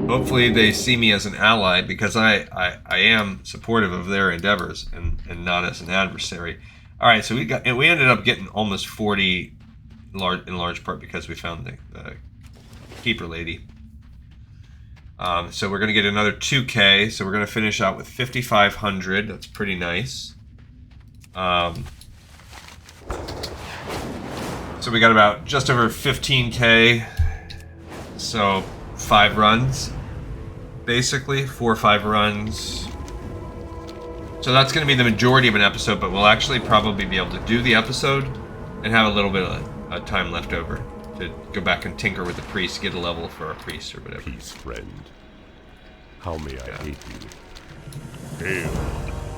Hopefully they see me as an ally, because I am supportive of their endeavors and not as an adversary. All right, so we ended up getting almost 40, in large part because we found the keeper lady. So we're gonna get another 2K. So we're gonna finish out with 5,500. That's pretty nice. So we got about just over 15K. So 5 runs, basically 4 or 5 runs. So that's going to be the majority of an episode, but we'll actually probably be able to do the episode and have a little bit of time left over to go back and tinker with the priest, get a level for our priest or whatever. Peace, friend. How may I hate you? Hail.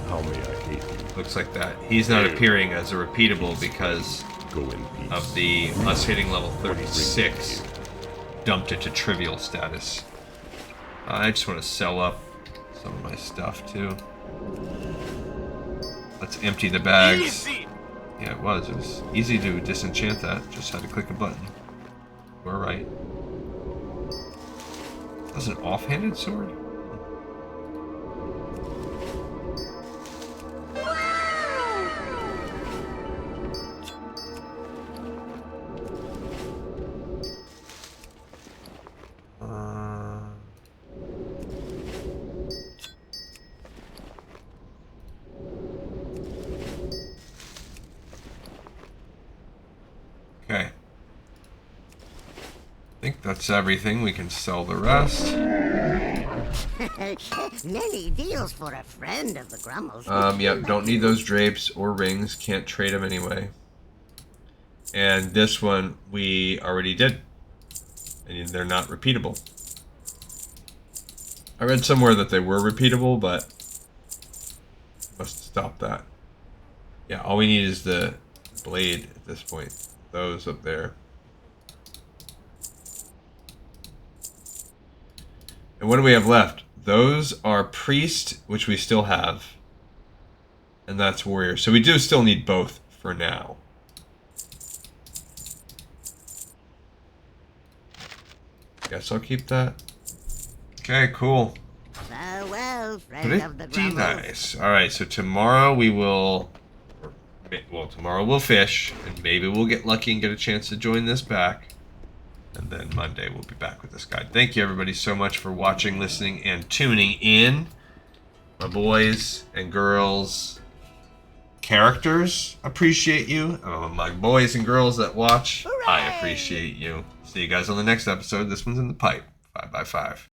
How may I hate you? Looks like that. He's not appearing as a repeatable because Go in peace. of the us hitting level 36. Dumped it to trivial status. I just want to sell up some of my stuff too. Let's empty the bags. Easy. Yeah, it was easy to disenchant that. Just had to click a button. We're right. That's an offhanded sword? Okay. I think that's everything. We can sell the rest. Many deals for a friend of the Grummels. Yep, don't need those drapes or rings. Can't trade them anyway. And this one we already did. And they're not repeatable. I read somewhere that they were repeatable, but must stop that. Yeah, all we need is the blade at this point. Those up there. And what do we have left? Those are priest, which we still have. And that's warrior. So we do still need both for now. Guess I'll keep that. Okay, cool. Farewell, friend of the Pretty Grumbles. nice. Alright, so tomorrow we will... Well, tomorrow we'll fish, and maybe we'll get lucky and get a chance to join this back. And then Monday we'll be back with this guide. Thank you everybody so much for watching, listening, and tuning in. My boys and girls, characters, appreciate you. My boys and girls that watch, I appreciate you. See you guys on the next episode. This one's in the pipe. 5x5.